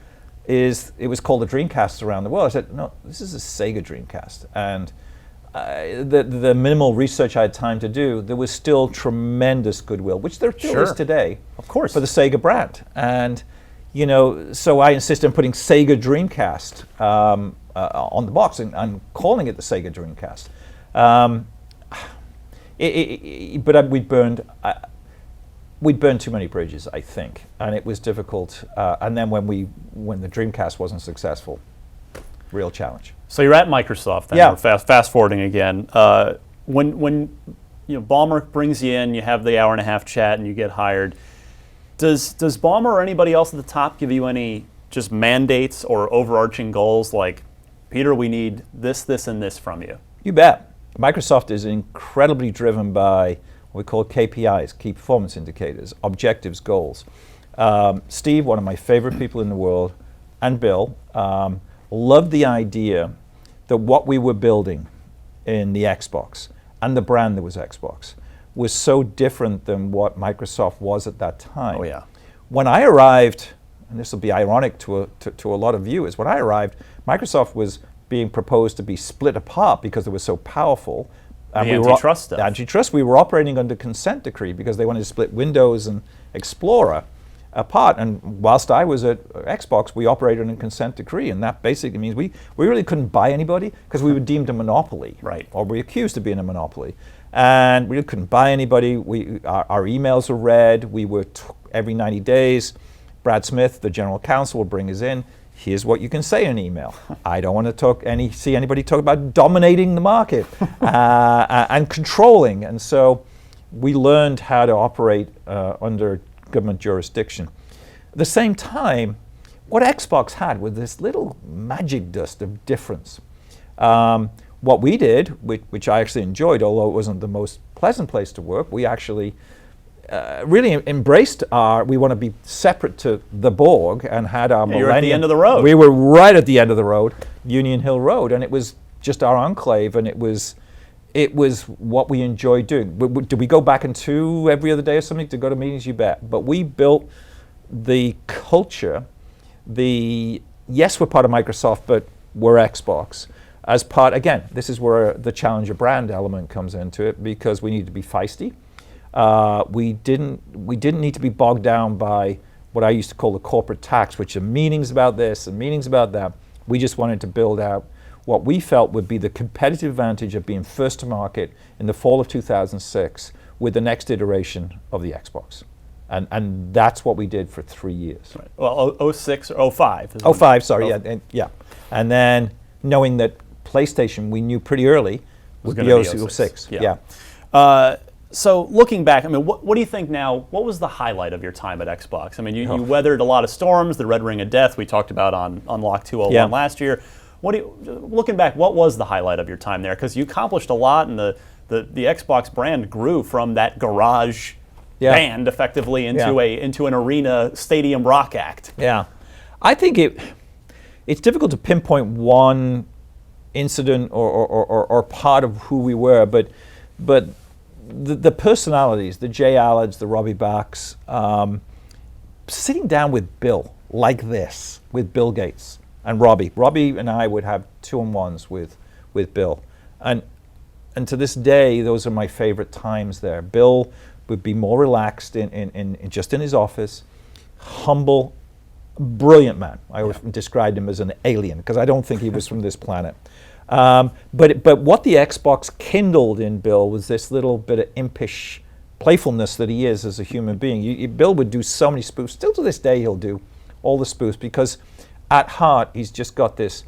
is it was called the Dreamcast around the world. I said, no, this is a Sega Dreamcast. And the minimal research I had time to do, there was still tremendous goodwill, which there still is today, of course, for the Sega brand. And so I insisted on putting Sega Dreamcast on the box and calling it the Sega Dreamcast. But we'd burned too many bridges, I think, and it was difficult. And then when the Dreamcast wasn't successful, real challenge. So you're at Microsoft then. Yeah. We're fast forwarding again. When Ballmer brings you in, you have the hour-and-a-half chat, and you get hired. Does Ballmer or anybody else at the top give you any just mandates or overarching goals like, Peter, we need this, and this from you? You bet. Microsoft is incredibly driven by what we call KPIs, key performance indicators, objectives, goals. Steve, one of my favorite people in the world, and Bill, loved the idea that what we were building in the Xbox and the brand that was Xbox was so different than what Microsoft was at that time. Oh, yeah. When I arrived, and this will be ironic to a lot of viewers, when I arrived, Microsoft was being proposed to be split apart because it was so powerful. And antitrust stuff. Antitrust, we were operating under consent decree because they wanted to split Windows and Explorer apart. And whilst I was at Xbox, we operated under consent decree. And that basically means we really couldn't buy anybody because we were deemed a monopoly. Right. Or we were accused of being a monopoly. And we really couldn't buy anybody. Our emails were read. We were, every 90 days, Brad Smith, the general counsel, would bring us in. Here's what you can say in an email. I don't want to see anybody talk about dominating the market and controlling. And so we learned how to operate under government jurisdiction. At the same time, what Xbox had was this little magic dust of difference. What we did, which I actually enjoyed, although it wasn't the most pleasant place to work, we actually really embraced we want to be separate to the Borg and had our millennium. You're at the end of the road. We were right at the end of the road, Union Hill Road, and it was just our enclave, and it was what we enjoyed doing. Do we go back into every other day or something to go to meetings? You bet. But we built the culture, yes, we're part of Microsoft, but we're Xbox. As part, again, this is where the challenger brand element comes into it, because we need to be feisty. We didn't need to be bogged down by what I used to call the corporate tax, which are meetings about this and meetings about that. We just wanted to build out what we felt would be the competitive advantage of being first to market in the fall of 2006 with the next iteration of the Xbox. And that's what we did for 3 years. Right. Well, 06 or 05. 05, sorry, yeah. And then knowing that PlayStation, we knew pretty early, would be 06. Yeah. So looking back, I mean, what do you think now? What was the highlight of your time at Xbox? I mean, you weathered a lot of storms, the Red Ring of Death we talked about on Unlock 201 last year. Looking back, what was the highlight of your time there? Because you accomplished a lot, and the Xbox brand grew from that garage band effectively into an arena stadium rock act. Yeah, I think it's difficult to pinpoint one incident or part of who we were, but the personalities, the Jay Allards, the Robbie Bachs, sitting down with Bill like this, with Bill Gates and Robbie. Robbie and I would have 2-on-1s with Bill. And to this day, those are my favorite times there. Bill would be more relaxed in just in his office, humble, brilliant man. I always described him as an alien because I don't think he was from this planet. But what the Xbox kindled in Bill was this little bit of impish playfulness that he is as a human being. Bill would do so many spoofs. Still to this day, he'll do all the spoofs because at heart, he's just got this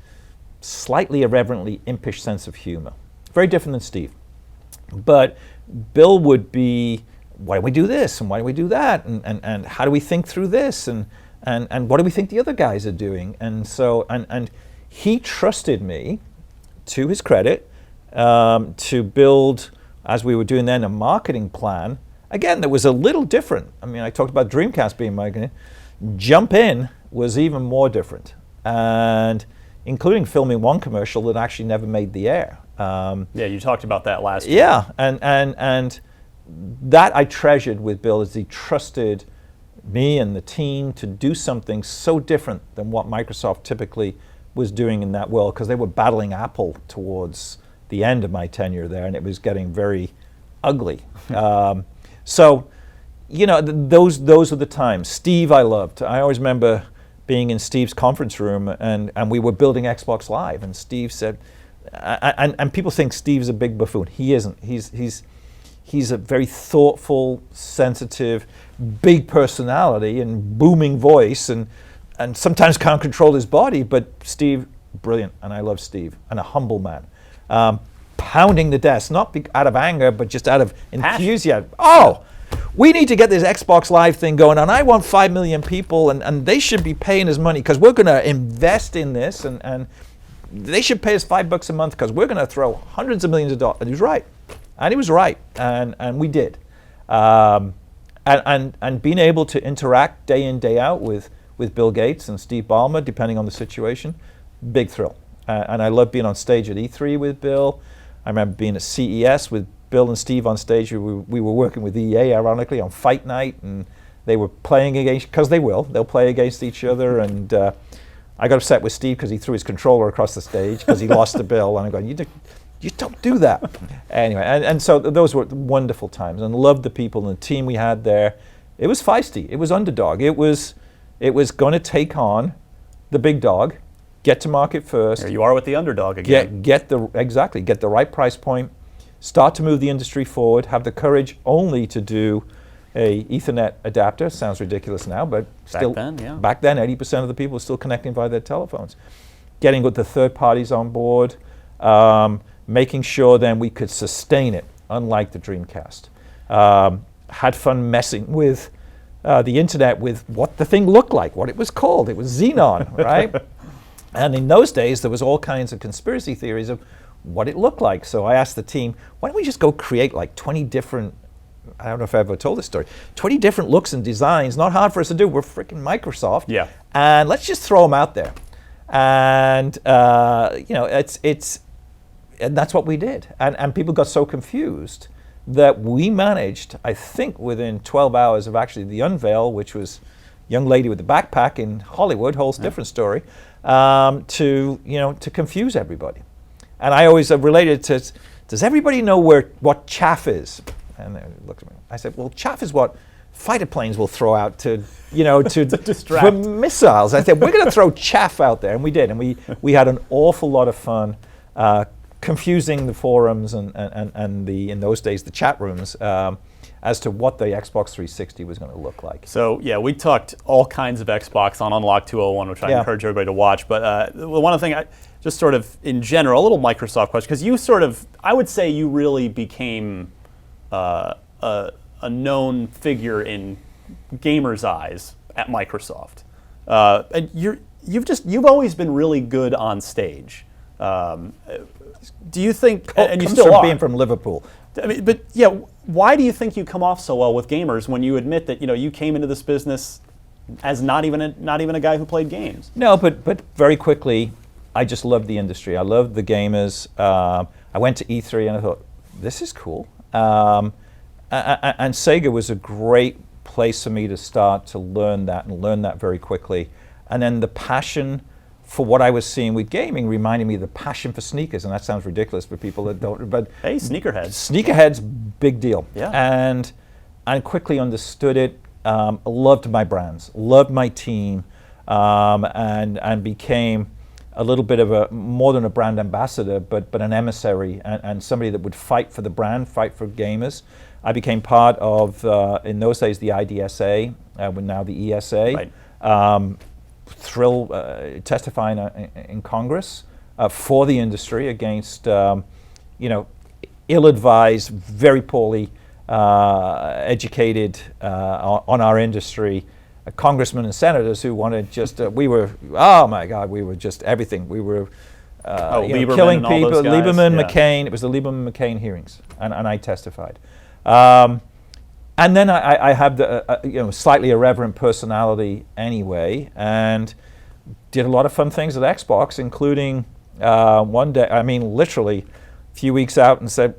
slightly irreverently impish sense of humor. Very different than Steve. But Bill would be, why do we do this? And why do we do that? And how do we think through this? And what do we think the other guys are doing? And so, and he trusted me, to his credit, to build, as we were doing then, a marketing plan. Again, that was a little different. I mean, I talked about Dreamcast being marketing. Jump In was even more different. And including filming one commercial that actually never made the air. Yeah, you talked about that last year. Yeah, and that I treasured with Bill, is he trusted me and the team to do something so different than what Microsoft typically was doing in that world, because they were battling Apple towards the end of my tenure there, and it was getting very ugly. So, you know, those were the times. Steve I loved. I always remember being in Steve's conference room, and we were building Xbox Live, and Steve said, and people think Steve's a big buffoon. He isn't. He's a very thoughtful, sensitive, big personality and booming voice, and sometimes can't control his body, but Steve, brilliant, and I love Steve, and a humble man. Pounding the desk, not out of anger, but just out of enthusiasm. Oh, we need to get this Xbox Live thing going on. I want 5 million people, and they should be paying us money because we're going to invest in this, and they should pay us $5 a month because we're going to throw hundreds of millions of dollars. And he was right. And he was right, and we did. And being able to interact day in, day out with Bill Gates and Steve Ballmer, depending on the situation, big thrill. And I love being on stage at E3 with Bill. I remember being at CES with Bill and Steve on stage. We were working with EA, ironically, on Fight Night, and they were playing against, because they'll play against each other. And I got upset with Steve because he threw his controller across the stage because he lost to Bill. And I'm going, you don't do that. Anyway, and so those were wonderful times, and loved the people and the team we had there. It was feisty. It was underdog. It was going to take on the big dog, get to market first. Here you are with the underdog again. Get the right price point, start to move the industry forward, have the courage only to do a Ethernet adapter. Sounds ridiculous now, but still, back then 80% of the people were still connecting via their telephones. Getting with the third parties on board, making sure then we could sustain it, unlike the Dreamcast. Had fun messing with the internet, with what the thing looked like, what it was called. It was Xenon, right? And in those days, there was all kinds of conspiracy theories of what it looked like. So I asked the team, why don't we just go create like 20 different, I don't know if I ever told this story, 20 different looks and designs, not hard for us to do. We're freaking Microsoft. Yeah. And let's just throw them out there. And, you know, and that's what we did. And people got so confused that we managed, I think within 12 hours of actually the unveil, which was young lady with the backpack in Hollywood, whole different story, to confuse everybody. And I always related to, does everybody know what chaff is? And they looked at me. I said, well, chaff is what fighter planes will throw out to distract. For missiles. I said, we're going to throw chaff out there, and we did. And we had an awful lot of fun confusing the forums and in those days the chat rooms as to what the Xbox 360 was going to look like. So yeah, we talked all kinds of Xbox on Unlock 201, which I encourage everybody to watch. But one thing, just sort of in general, a little Microsoft question, because you sort of, I would say you really became a known figure in gamers' eyes at Microsoft. And you've always been really good on stage. Do you think, and you still are, being from Liverpool. I mean, but yeah, why do you think you come off so well with gamers when you admit that you came into this business as not even a guy who played games? No, but very quickly, I just loved the industry. I loved the gamers. I went to E3 and I thought, this is cool. And Sega was a great place for me to start to learn that very quickly. And then the passion for what I was seeing with gaming reminded me of the passion for sneakers, and that sounds ridiculous for people that don't, but hey, sneakerheads. Sneakerheads, big deal. Yeah. And I quickly understood it, loved my brands, loved my team, and became a little bit of a, more than a brand ambassador, but an emissary and somebody that would fight for the brand, fight for gamers. I became part of, in those days, the IDSA, now the ESA. Right. Testifying in Congress for the industry against, ill-advised, very poorly educated on our industry congressmen and senators who wanted just, we were just everything. We were killing people. Lieberman, yeah. McCain, it was the Lieberman-McCain hearings, and I testified. And then I have the slightly irreverent personality anyway, and did a lot of fun things at Xbox, including one day, literally a few weeks out, and said,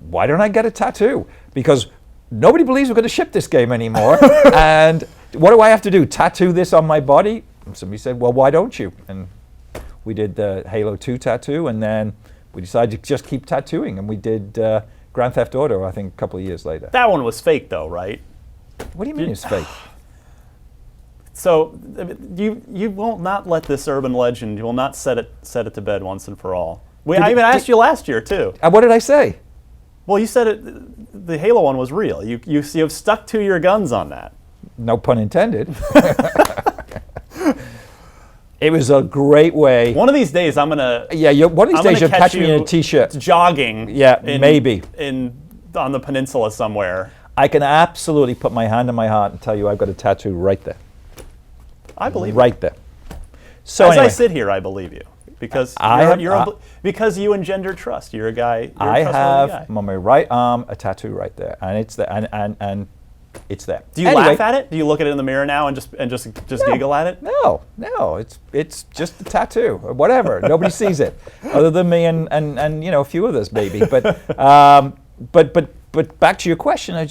why don't I get a tattoo? Because nobody believes we're going to ship this game anymore, and what do I have to do? Tattoo this on my body? And somebody said, well, why don't you? And we did the Halo 2 tattoo, and then we decided to just keep tattooing, and we did Grand Theft Auto, I think, a couple of years later. That one was fake, though, right? What do you mean it's fake? So you won't not let this urban legend, you will not set it to bed once and for all. I even asked you last year, too. What did I say? Well, you said the Halo one was real. You have stuck to your guns on that. No pun intended. It was a great way. One of these days, I'm gonna. Yeah, one of these days you'll catch me in a t-shirt jogging. Yeah, maybe on the peninsula somewhere. I can absolutely put my hand on my heart and tell you I've got a tattoo right there. I believe right there. So as anyway, I sit here, I believe you because because you engender trust. You're a guy. I have on my right arm a tattoo right there, and it's there, and it's there. Do you laugh at it? Do you look at it in the mirror now and just giggle at it? No. It's just a tattoo or whatever. Nobody sees it, other than me and a few others maybe. But back to your question,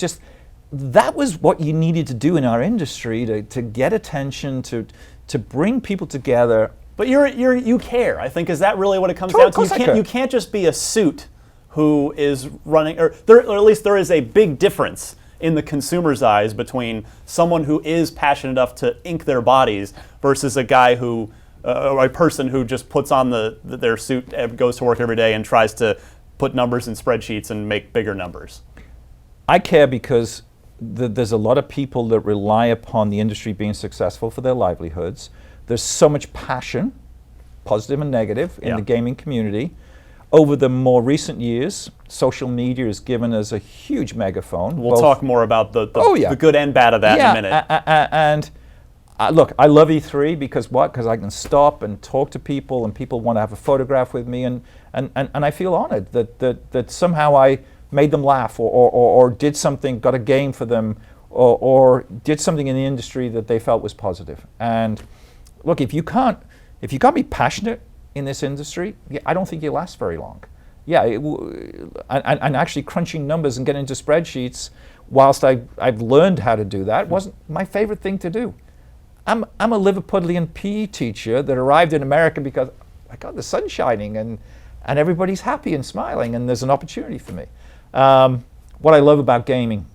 that was what you needed to do in our industry to get attention, to bring people together. But you care. I think, is that really what it comes down to? You can't just be a suit who is running, or at least there is a big difference in the consumer's eyes between someone who is passionate enough to ink their bodies versus a guy who, or a person who just puts on their suit, goes to work every day and tries to put numbers in spreadsheets and make bigger numbers. I care because there's a lot of people that rely upon the industry being successful for their livelihoods. There's so much passion, positive and negative, in the gaming community. Over the more recent years, social media has given us a huge megaphone. We'll talk more about the good and bad of that in a minute. Look, I love E3 because what? Because I can stop and talk to people, and people want to have a photograph with me, and I feel honored that somehow I made them laugh, or did something, got a game for them, or did something in the industry that they felt was positive. And look, if you can't be passionate in this industry, I don't think you last very long. And actually crunching numbers and getting into spreadsheets, whilst I've learned how to do that, wasn't my favorite thing to do. I'm a Liverpudlian PE teacher that arrived in America because, my God, the sun's shining and everybody's happy and smiling, and there's an opportunity for me. What I love about gaming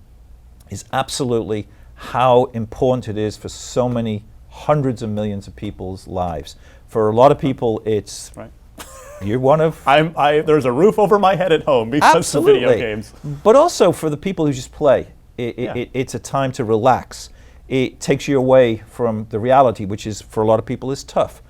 is absolutely how important it is for so many hundreds of millions of people's lives. For a lot of people, it's you're one of. There's a roof over my head at home because of video games. But also for the people who just play, it's a time to relax. It takes you away from the reality, which is for a lot of people is tough.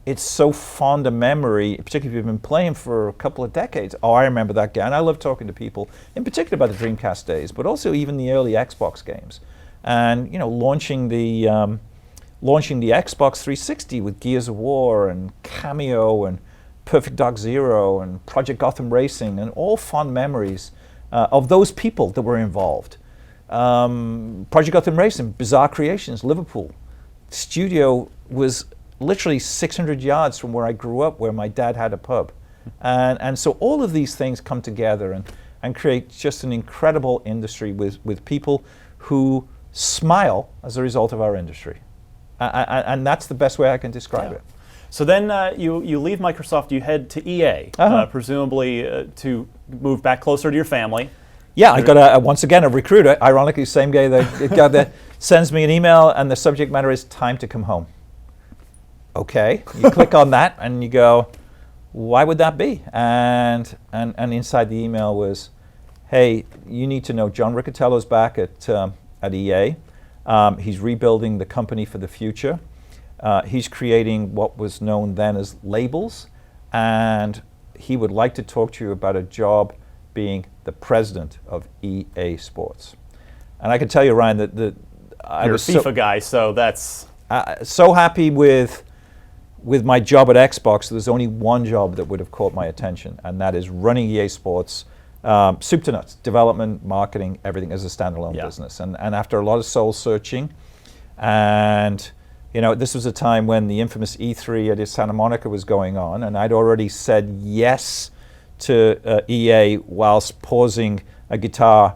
It's so fond a memory, particularly if you've been playing for a couple of decades. Oh, I remember that game. And I love talking to people, in particular about the Dreamcast days, but also even the early Xbox games, and launching the Xbox 360 with Gears of War and Cameo and Perfect Dark Zero and Project Gotham Racing, and all fond memories of those people that were involved. Project Gotham Racing, Bizarre Creations, Liverpool. Studio was literally 600 yards from where I grew up, where my dad had a pub. And so all of these things come together and create just an incredible industry with people who smile as a result of our industry. And that's the best way I can describe it. So then you leave Microsoft, you head to EA, presumably to move back closer to your family. Yeah, I got once again a recruiter, ironically the same guy that sends me an email, and the subject matter is time to come home. okay. You click on that and you go, why would that be? And inside the email was, hey, you need to know John Riccatello's back at EA. He's rebuilding the company for the future. He's creating what was known then as labels, and he would like to talk to you about a job being the president of EA Sports. And I can tell you, Ryan, that I was a FIFA guy, so that's so happy with my job at Xbox. There's only one job that would have caught my attention, and that is running EA Sports, soup to nuts, development, marketing, everything as a standalone business. And after a lot of soul searching, and this was a time when the infamous E3 at Santa Monica was going on, and I'd already said yes to EA whilst pausing a guitar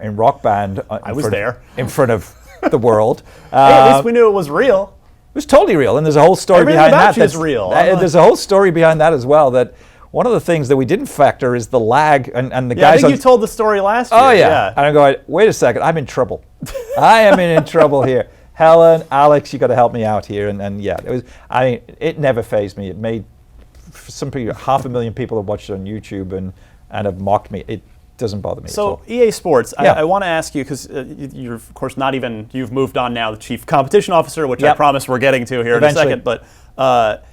in Rock Band. I was there in front of the world. Hey, at least we knew it was real. It was totally real, and there's a whole story Everything behind about that. That's real. There's a whole story behind that as well. That one of the things that we didn't factor is the lag, and the guys. I think you told the story last year. Oh yeah. And I'm going, wait a second, I'm in trouble. I am in trouble here. Helen, Alex, you got to help me out here, and yeah, it was. It never fazed me. It made some people, 500,000 people have watched it on YouTube and have mocked me. It doesn't bother me at all. So EA Sports, I want to ask you, because you're of course not even, you've moved on now, the Chief Competition Officer, which I promise we're getting to here Eventually. in a second, but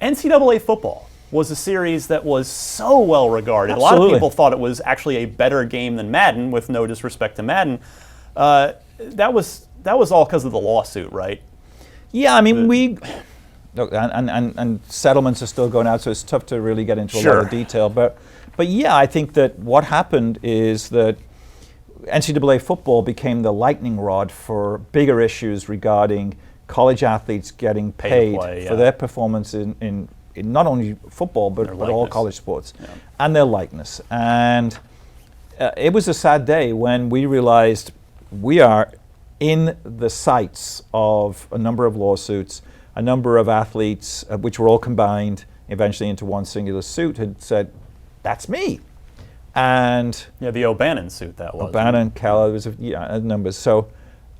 NCAA football was a series that was so well regarded. Absolutely. A lot of people thought it was actually a better game than Madden, with no disrespect to Madden. That was all because of the lawsuit, right? Yeah, I mean, look, and settlements are still going out, so it's tough to really get into a lot of detail. But yeah, I think that what happened is that NCAA football became the lightning rod for bigger issues regarding college athletes getting paid for their performance in not only football, but all college sports, and their likeness. And it was a sad day when we realized we are in the sights of a number of lawsuits. A number of athletes, which were all combined eventually into one singular suit, had said, that's me. And the O'Bannon suit, that was. O'Bannon, Keller, there was numbers. So,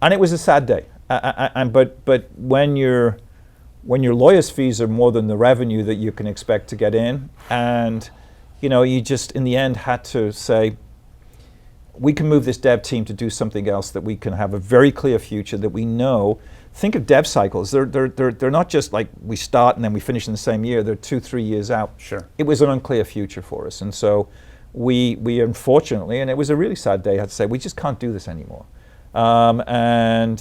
and it was a sad day. But when your lawyer's fees are more than the revenue that you can expect to get in, and you just in the end had to say, we can move this dev team to do something else that we can have a very clear future that we know. Think of dev cycles. They're not just like we start and then we finish in the same year. They're 2-3 years out. Sure. It was an unclear future for us, and so we unfortunately, and it was a really sad day, I had to say, we just can't do this anymore. And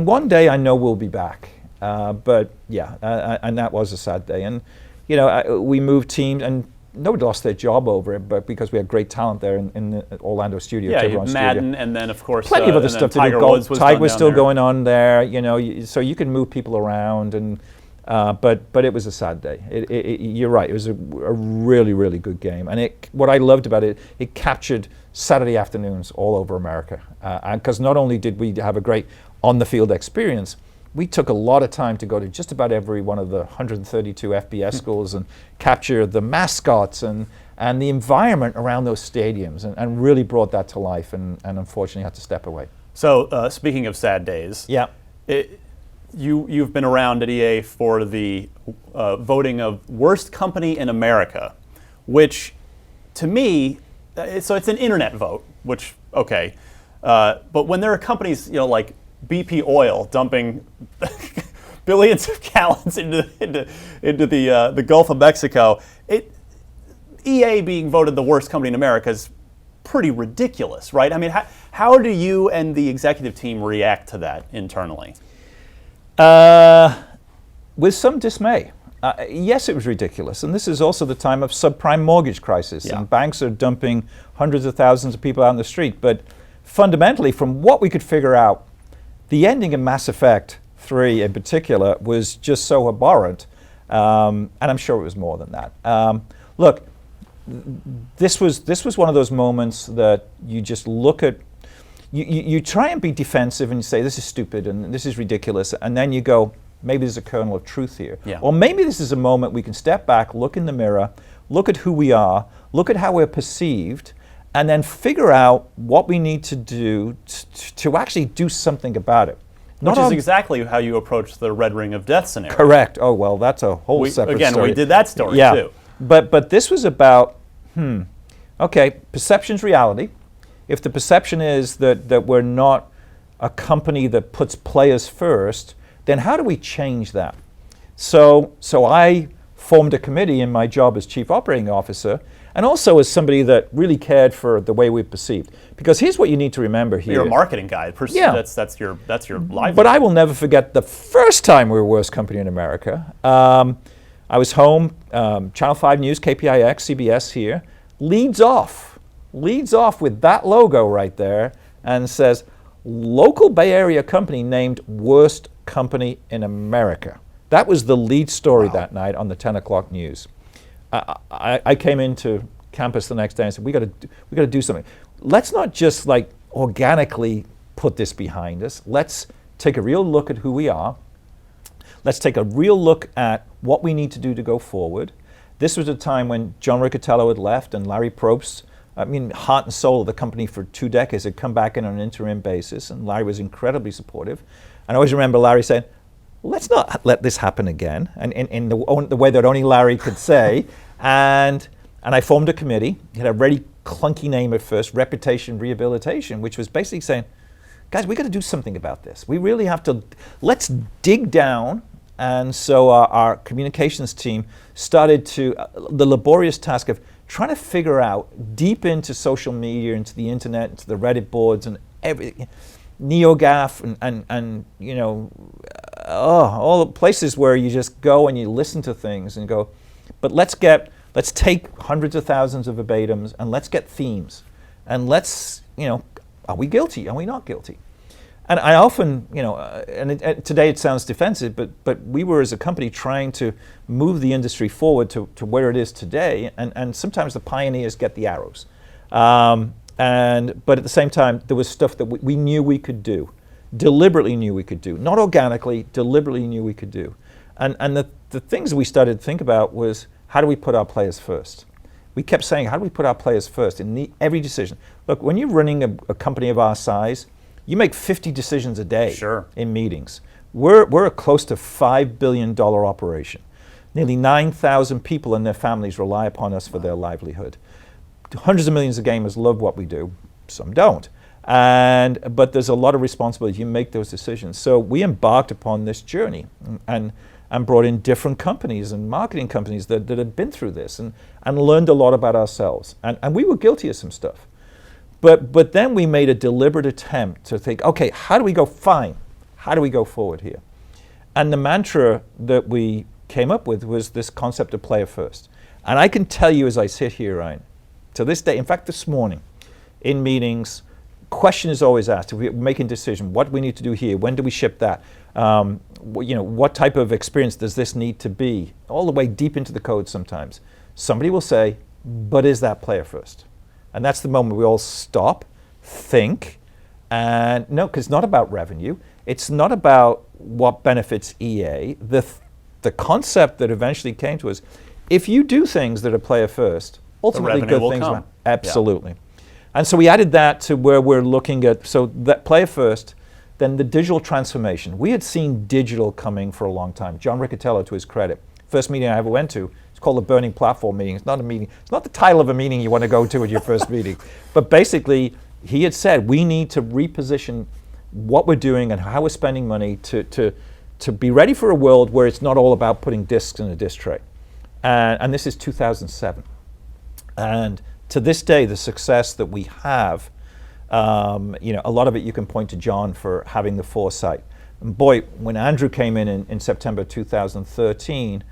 one day I know we'll be back. But yeah, and that was a sad day. And we moved teams, and nobody lost their job over it, but because we had great talent there in the Orlando studio. Yeah, Madden, and then of course plenty of other stuff to do. Tiger was still going on there, so you can move people around, and but it was a sad day. You're right, it was a really, really good game, and what I loved about it, it captured Saturday afternoons all over America, because not only did we have a great on-the-field experience, we took a lot of time to go to just about every one of the 132 FBS schools and capture the mascots and the environment around those stadiums, and really brought that to life, and unfortunately had to step away. So speaking of sad days, you've been around at EA for the voting of worst company in America, which to me, so it's an internet vote, which, okay, but when there are companies like BP Oil dumping billions of gallons into the Gulf of Mexico, EA being voted the worst company in America is pretty ridiculous, right? I mean, how do you and the executive team react to that internally? With some dismay. Yes, it was ridiculous, and this is also the time of subprime mortgage crisis, and banks are dumping hundreds of thousands of people out in the street. But fundamentally, from what we could figure out, the ending of Mass Effect 3 in particular was just so abhorrent, and I'm sure it was more than that. Look, this was one of those moments that you just look at, you try and be defensive and you say, this is stupid and this is ridiculous, and then you go, maybe there's a kernel of truth here. Yeah. Or maybe this is a moment we can step back, look in the mirror, look at who we are, look at how we're perceived, and then figure out what we need to do to actually do something about it. Which is exactly how you approach the Red Ring of Death scenario. Correct. Oh, well, that's a whole separate story. We did that story too. But this was about, okay, perception's reality. If the perception is that we're not a company that puts players first, then how do we change that? So I formed a committee in my job as Chief Operating Officer, and also as somebody that really cared for the way we perceived. Because here's what you need to remember here. You're a marketing guy. That's your livelihood. But I will never forget the first time we were worst company in America. I was home, Channel 5 News, KPIX, CBS here, leads off with that logo right there and says, local Bay Area company named worst company in America. That was the lead story that night on the 10 o'clock news. I came into campus the next day and said, we got to do something. Let's not just like organically put this behind us. Let's take a real look at who we are. Let's take a real look at what we need to do to go forward. This was a time when John Riccatello had left and Larry Probst, heart and soul of the company for 2 decades, had come back in on an interim basis, and Larry was incredibly supportive. And I always remember Larry saying, let's not let this happen again, and in the way that only Larry could say. And I formed a committee. It had a very clunky name at first, Reputation Rehabilitation, which was basically saying, guys, we got to do something about this. We really have to, let's dig down. And so our communications team started the laborious task of trying to figure out deep into social media, into the internet, into the Reddit boards and everything, NeoGAF and all the places where you just go and you listen to things and go, but let's take hundreds of thousands of verbatims and let's get themes. And let's, are we guilty? Are we not guilty? And I often, today it sounds defensive, but we were as a company trying to move the industry forward to where it is today, and sometimes the pioneers get the arrows. But at the same time, there was stuff that we knew we could do, deliberately knew we could do, not organically, deliberately knew we could do. And the things we started to think about was, how do we put our players first? We kept saying, how do we put our players first in every decision? Look, when you're running a company of our size, you make 50 decisions a day in meetings. We're a close to $5 billion operation. Nearly 9,000 people and their families rely upon us for their livelihood. Hundreds of millions of gamers love what we do. Some don't. But there's a lot of responsibility. You make those decisions. So we embarked upon this journey and brought in different companies and marketing companies that had been through this and learned a lot about ourselves. And we were guilty of some stuff. But then we made a deliberate attempt to think, okay, how do we go forward here? And the mantra that we came up with was this concept of player first. And I can tell you as I sit here, Ryan, to this day, in fact, this morning, in meetings, question is always asked. If we're making a decision, what do we need to do here? When do we ship that? What type of experience does this need to be? All the way deep into the code sometimes. Somebody will say, but is that player first? And that's the moment we all stop, think, and no, because it's not about revenue. It's not about what benefits EA. The concept that eventually came to us, if you do things that are player first, ultimately good things will come. Absolutely. Yeah. And so we added that to where we're looking at, so that player first, then the digital transformation. We had seen digital coming for a long time. John Riccatello, to his credit, first meeting I ever went to, it's called the Burning Platform meeting. It's not a meeting. It's not the title of a meeting you want to go to at your first meeting. But basically, he had said, we need to reposition what we're doing and how we're spending money to be ready for a world where it's not all about putting discs in a disc tray. And this is 2007. And to this day, the success that we have, a lot of it you can point to John for having the foresight. And boy, when Andrew came in September 2013,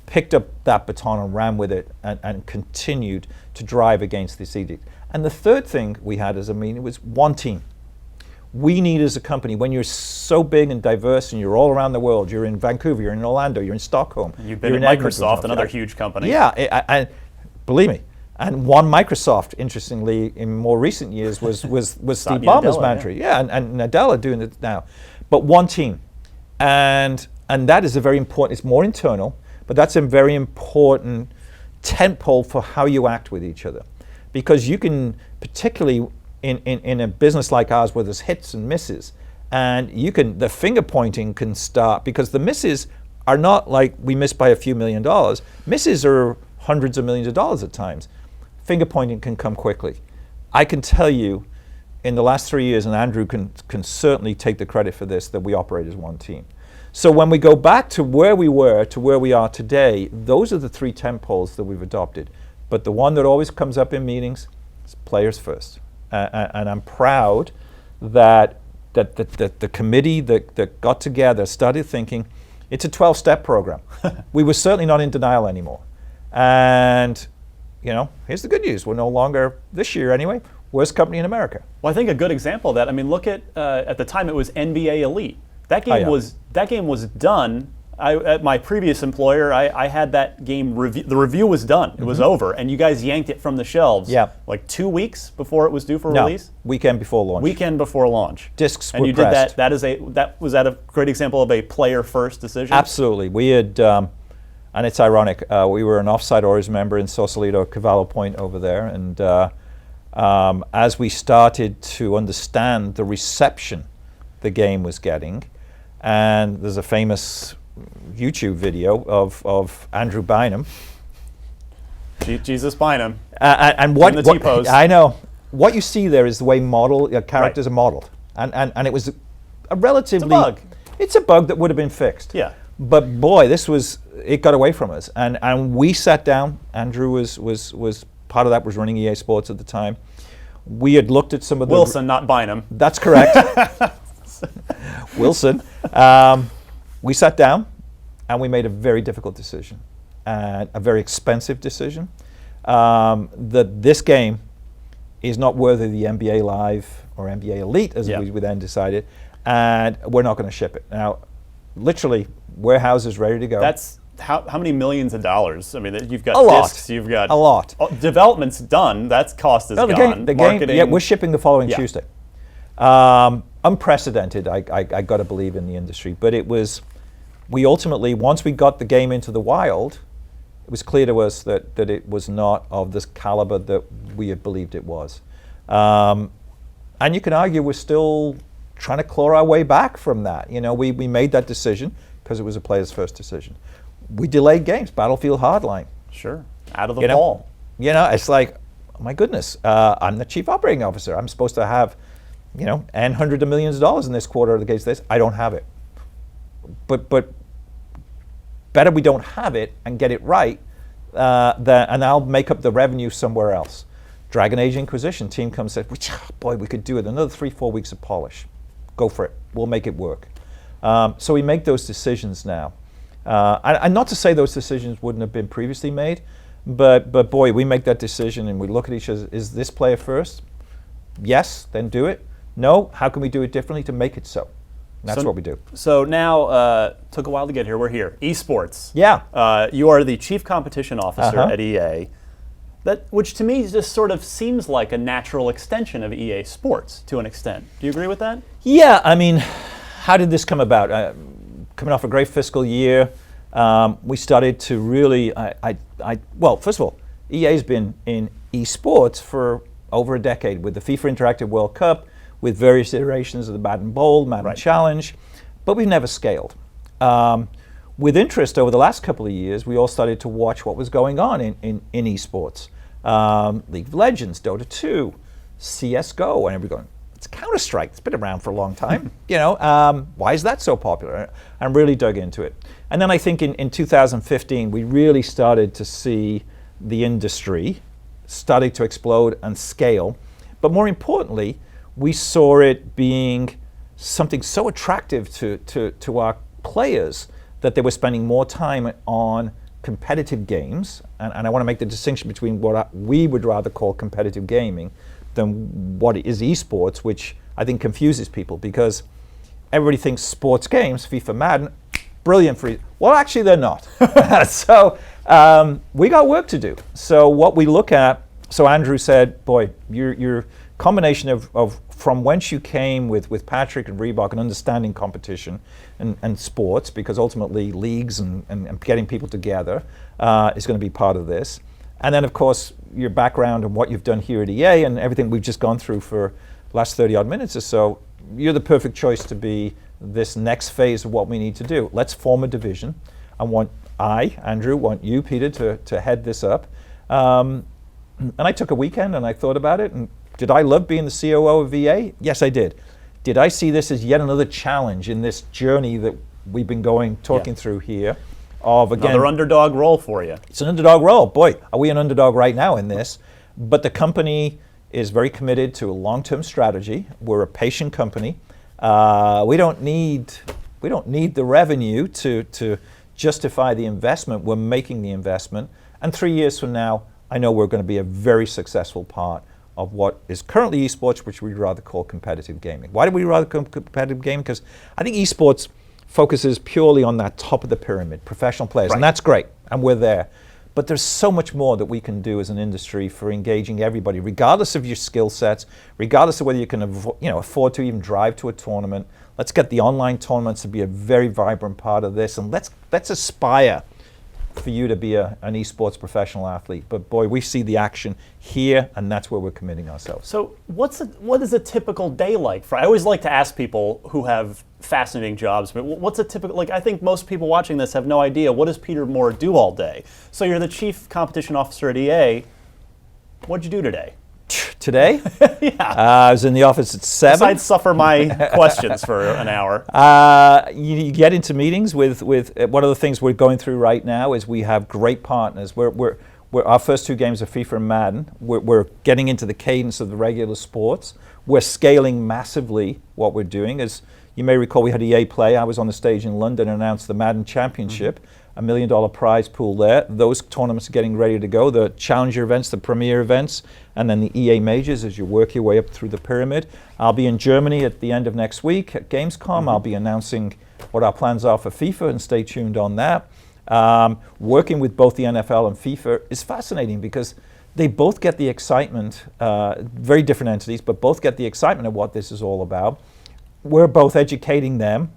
picked up that baton and ran with it and continued to drive against this edict. And the third thing we had as a meeting was one team. We need as a company, when you're so big and diverse and you're all around the world, you're in Vancouver, you're in Orlando, you're in Stockholm. You've been at Microsoft, another huge company. Yeah, and believe me. And one Microsoft, interestingly, in more recent years was Steve Ballmer's mantra. Yeah, and Nadella doing it now. But one team. And that is a very important, it's more internal, but that's a very important tentpole for how you act with each other. Because you can, particularly in a business like ours where there's hits and misses, And the finger pointing can start, because the misses are not like we miss by a few $1 million. Misses are hundreds of millions of dollars at times. Finger pointing can come quickly. I can tell you, in the last 3 years, and Andrew can certainly take the credit for this, that we operate as one team. So when we go back to where we were to where we are today, those are the 3 tentpoles that we've adopted. But the one that always comes up in meetings is players first. And I'm proud that the committee that got together started thinking, it's a 12-step program. We were certainly not in denial anymore. And here's the good news. We're no longer, this year anyway, worst company in America. Well, I think a good example of that, I mean, look at the time it was NBA Elite. That game was done. At my previous employer, I had that game the review was done. It was over, and you guys yanked it from the shelves. Like 2 weeks before it was due for release. Weekend before launch. Weekend before launch. Discs and were you pressed. did that. Was that a great example of a player first decision? Absolutely. We had, and it's ironic. We were an offsite orders member in Sausalito, Cavallo Point over there, and as we started to understand the reception the game was getting, and there's a famous YouTube video of Andrew Bynum. Jesus Bynum. And what, in the T-pose. I know. What you see there is the way characters are modeled. And it was a relatively... It's a bug. It's a bug that would have been fixed. Yeah. But boy, it got away from us. And we sat down. Andrew was part of that, was running EA Sports at the time. We had looked at some of the... Wilson, not Bynum. That's correct. Wilson. We sat down and we made a very difficult decision, and a very expensive decision, that this game is not worthy of the NBA Live or NBA Elite, as we then decided, and we're not going to ship it. Now, literally, warehouses ready to go. That's how many millions of dollars? I mean, you've got discs, you've got... A lot. Development's done, that's cost is gone. The Marketing. game, we're shipping the following Tuesday. Unprecedented, I got to believe, in the industry, but it was... We ultimately, once we got the game into the wild, it was clear to us that it was not of this caliber that we had believed it was. And you can argue we're still trying to claw our way back from that. We made that decision because it was a player's first decision. We delayed games, Battlefield Hardline. Sure, out of the fall. It's like, oh my goodness, I'm the chief operating officer. I'm supposed to have, and hundreds of millions of dollars in this quarter against this. I don't have it. But better we don't have it and get it right, and I'll make up the revenue somewhere else. Dragon Age Inquisition team comes and said, boy, we could do it. Another 3-4 weeks of polish. Go for it. We'll make it work. So we make those decisions now. And not to say those decisions wouldn't have been previously made, but boy, we make that decision and we look at each other. Is this player first? Yes, then do it. No, how can we do it differently to make it so? That's what we do. So now, took a while to get here. We're here. Esports. Yeah. You are the chief competition officer at EA. Which to me just sort of seems like a natural extension of EA Sports to an extent. Do you agree with that? Yeah. I mean, how did this come about? Coming off a great fiscal year, we started to really. Well, first of all, EA's been in esports for over a decade with the FIFA Interactive World Cup, with various iterations of the Madden Bowl, Madden Challenge, but we've never scaled. With interest over the last couple of years, we all started to watch what was going on in esports. League of Legends, Dota 2, CSGO, and everyone going, it's Counter-Strike, it's been around for a long time. Why is that so popular? And really dug into it. And then I think in 2015, we really started to see the industry starting to explode and scale. But more importantly, we saw it being something so attractive to our players that they were spending more time on competitive games. And I want to make the distinction between what we would rather call competitive gaming than what is esports, which I think confuses people because everybody thinks sports games, FIFA, Madden, brilliant for well, actually they're not. So we got work to do. So what we look at, so Andrew said, boy, your combination of from whence you came with Patrick and Reebok and understanding competition and sports, because ultimately leagues and getting people together is going to be part of this. And then, of course, your background and what you've done here at EA and everything we've just gone through for the last 30 odd minutes or so, you're the perfect choice to be this next phase of what we need to do. Let's form a division. Andrew, want you, Peter, to head this up. And I took a weekend and I thought about it. And did I love being the COO of EA? Yes, I did. Did I see this as yet another challenge in this journey that we've been talking through here? Of again, another underdog role for you. It's an underdog role. Boy, are we an underdog right now in this? But the company is very committed to a long-term strategy. We're a patient company. We don't need the revenue to justify the investment. We're making the investment, and 3 years from now, I know we're going to be a very successful part of what is currently esports, which we'd rather call competitive gaming. Why do we rather call competitive gaming? Because I think esports focuses purely on that top of the pyramid, professional players, right. And that's great, and we're there. But there's so much more that we can do as an industry for engaging everybody, regardless of your skill sets, regardless of whether you can afford to even drive to a tournament. Let's get the online tournaments to be a very vibrant part of this, and let's aspire for you to be an esports professional athlete. But boy, we see the action here, and that's where we're committing ourselves. So what is a typical day like? I always like to ask people who have fascinating jobs, but what's a typical, I think most people watching this have no idea, what does Peter Moore do all day? So you're the chief competition officer at EA. What'd you do today? Today? Yeah. I was in the office at 7. Besides suffer my questions for an hour. You get into meetings with one of the things we're going through right now is we have great partners. We're our first 2 games are FIFA and Madden. We're getting into the cadence of the regular sports. We're scaling massively what we're doing. As you may recall, we had EA Play. I was on the stage in London and announced the Madden Championship. $1 million prize pool there. Those tournaments are getting ready to go. The challenger events, the premier events, and then the EA majors as you work your way up through the pyramid. I'll be in Germany at the end of next week at Gamescom. I'll be announcing what our plans are for FIFA, and stay tuned on that. Working with both the NFL and FIFA is fascinating because they both get the excitement, very different entities, but both get the excitement of what this is all about. We're both educating them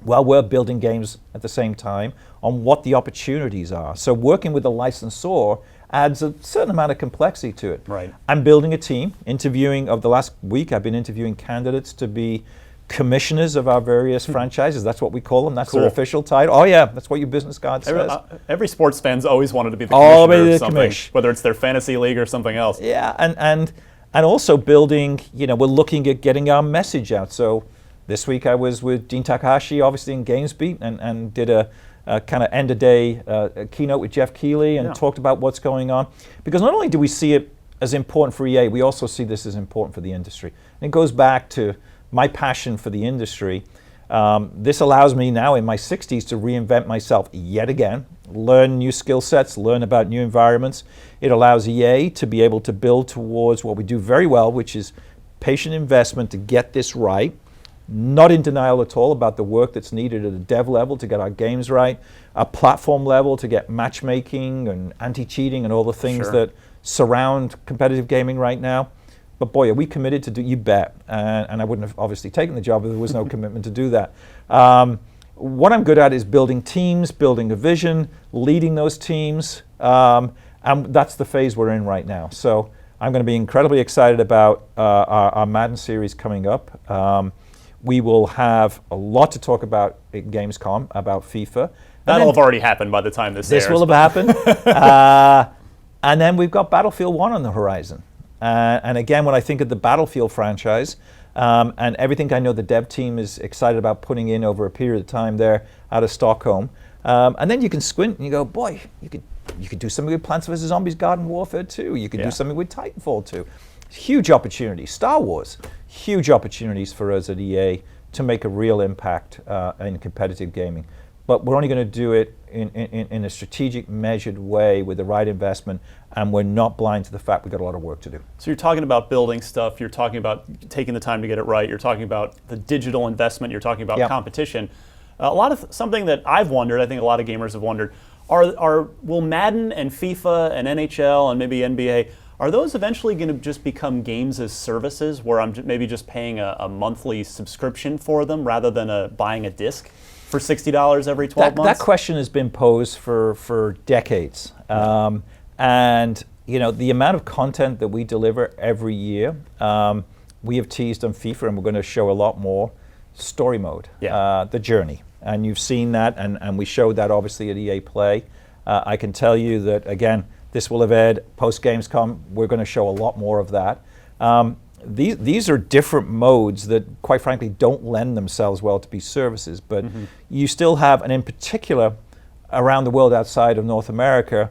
while we're building games at the same time on what the opportunities are. So working with the licensor adds a certain amount of complexity to it. Right. I'm building a team, over the last week, I've been interviewing candidates to be commissioners of our various franchises. That's what we call them. That's Cool. their official title. Oh yeah, that's what your business card says. Every sports fan's always wanted to be the commissioner of something, commish. whether it's their fantasy league or something else. Yeah, and also building, we're looking at getting our message out. So this week I was with Dean Takahashi, obviously in GamesBeat, and did a kind of end-of-day keynote with Jeff Keighley and talked about what's going on. Because not only do we see it as important for EA, we also see this as important for the industry. And it goes back to my passion for the industry. This allows me now in my 60s to reinvent myself yet again, learn new skill sets, learn about new environments. It allows EA to be able to build towards what we do very well, which is patient investment to get this right. Not in denial at all about the work that's needed at a dev level to get our games right, a platform level to get matchmaking and anti-cheating and all the things that surround competitive gaming right now. But boy, are we committed to do, you bet. And I wouldn't have obviously taken the job if there was no commitment to do that. What I'm good at is building teams, building a vision, leading those teams. And that's the phase we're in right now. So I'm going to be incredibly excited about our Madden series coming up. We will have a lot to talk about at Gamescom, about FIFA. That'll have already happened by the time this airs. This will have happened. And then we've got Battlefield 1 on the horizon. And again, when I think of the Battlefield franchise, and everything I know the dev team is excited about putting in over a period of time there out of Stockholm, and then you can squint and you go, boy, you could do something with Plants vs. Zombies Garden Warfare 2. You could do something with Titanfall 2. Huge opportunities. Star Wars, huge opportunities for us at EA to make a real impact in competitive gaming. But we're only going to do it in a strategic, measured way with the right investment, and we're not blind to the fact we've got a lot of work to do. So you're talking about building stuff, you're talking about taking the time to get it right, you're talking about the digital investment, you're talking about competition. Something that I've wondered, I think a lot of gamers have wondered, will Madden and FIFA and NHL and maybe NBA, are those eventually going to just become games as services where I'm maybe just paying a monthly subscription for them rather than buying a disc for $60 every 12 months? That question has been posed for decades. And the amount of content that we deliver every year, we have teased on FIFA, and we're going to show a lot more, story mode, the journey. And you've seen that, and we showed that obviously at EA Play. I can tell you that, again, this will have aired post-Gamescom. We're going to show a lot more of that. These are different modes that, quite frankly, don't lend themselves well to be services, but you still have, and in particular, around the world outside of North America,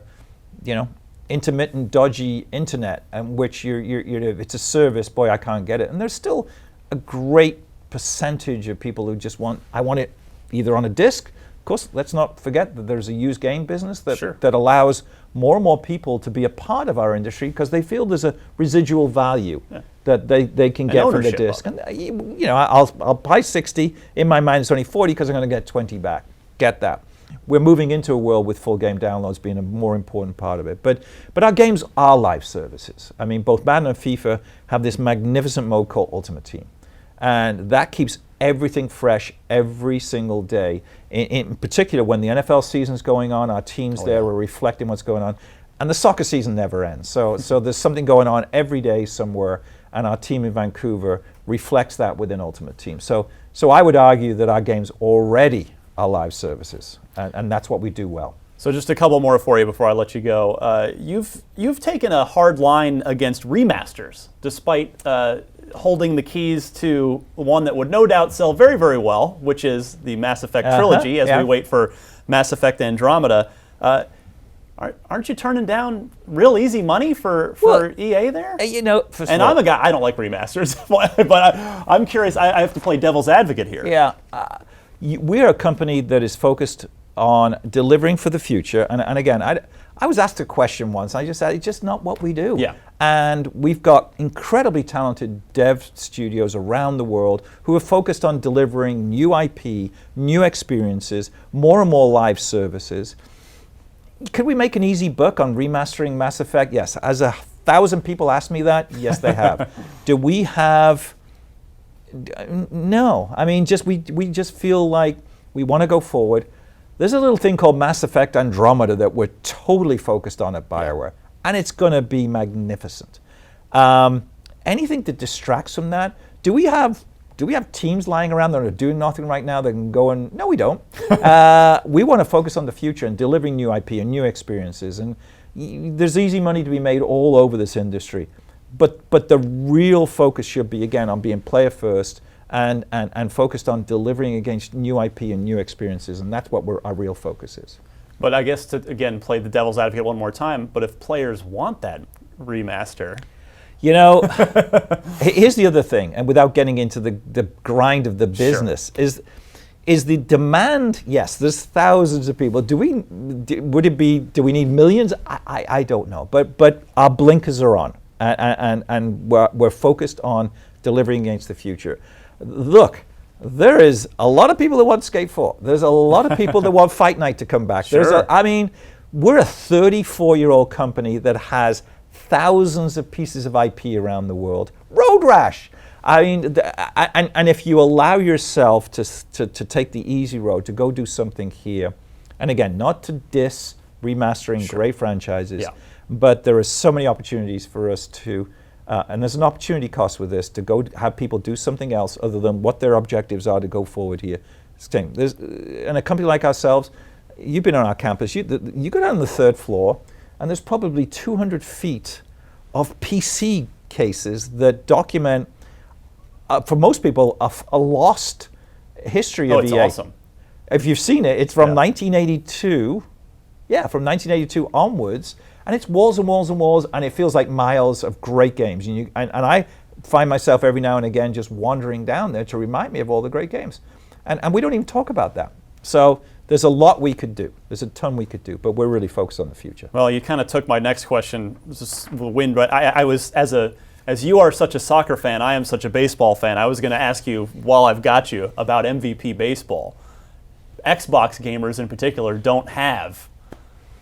intermittent, dodgy internet, and which it's a service, boy, I can't get it. And there's still a great percentage of people who just I want it either on a disc. Of course, let's not forget that there's a used game business that allows more and more people to be a part of our industry because they feel there's a residual value that they can get from the disc. And I'll buy 60. In my mind, it's only 40 because I'm going to get 20 back. Get that. We're moving into a world with full game downloads being a more important part of it. But our games are live services. I mean, both Madden and FIFA have this magnificent mode called Ultimate Team. And that keeps everything fresh every single day. In particular, when the NFL season's going on, our teams are reflecting what's going on. And the soccer season never ends. So there's something going on every day somewhere, and our team in Vancouver reflects that within Ultimate Team. So I would argue that our games already are live services, and that's what we do well. So just a couple more for you before I let you go. You've taken a hard line against remasters, despite holding the keys to one that would no doubt sell very, very well, which is the Mass Effect trilogy, as we wait for Mass Effect Andromeda. Aren't you turning down real easy money for EA there? And I'm a guy, I don't like remasters, but I'm curious, I have to play devil's advocate here. Yeah, we're a company that is focused on delivering for the future. And again, I was asked a question once. I just said, it's just not what we do. Yeah. And we've got incredibly talented dev studios around the world who are focused on delivering new IP, new experiences, more and more live services. Could we make an easy buck on remastering Mass Effect? Yes. As 1,000 people ask me that, yes, they have. Do we have... No. I mean, we just feel like we want to go forward. There's a little thing called Mass Effect Andromeda that we're totally focused on at BioWare, and it's going to be magnificent. Anything that distracts from that, do we have teams lying around that are doing nothing right now that can go and... No, we don't. We want to focus on the future and delivering new IP and new experiences, and there's easy money to be made all over this industry. But the real focus should be, again, on being player first and focused on delivering against new IP and new experiences, and that's what our real focus is. But I guess to, again, play the devil's advocate one more time, but if players want that remaster... Here's the other thing, and without getting into the grind of the business, is the demand. Yes, there's thousands of people. Do we need millions? I don't know, but our blinkers are on, and we're focused on delivering against the future. Look, there is a lot of people that want Skate 4. There's a lot of people that want Fight Night to come back. Sure. We're a 34-year-old company that has thousands of pieces of IP around the world. Road Rash. I mean, and if you allow yourself to take the easy road, to go do something here, and again, not to diss remastering great franchises, but there are so many opportunities for us to, and there's an opportunity cost with this, to go have people do something else other than what their objectives are to go forward here. And a company like ourselves, you've been on our campus, you go down the third floor, and there's probably 200 feet of PC cases that document, for most people, a lost history of EA. Oh, it's awesome. If you've seen it, it's from 1982. Yeah, from 1982 onwards, and it's walls and walls and walls, and it feels like miles of great games. And I find myself every now and again just wandering down there to remind me of all the great games. And we don't even talk about that. So there's a lot we could do. There's a ton we could do, but we're really focused on the future. Well, you kind of took my next question, but I was, as you are such a soccer fan, I am such a baseball fan, I was going to ask you, while I've got you, about MVP baseball. Xbox gamers in particular don't have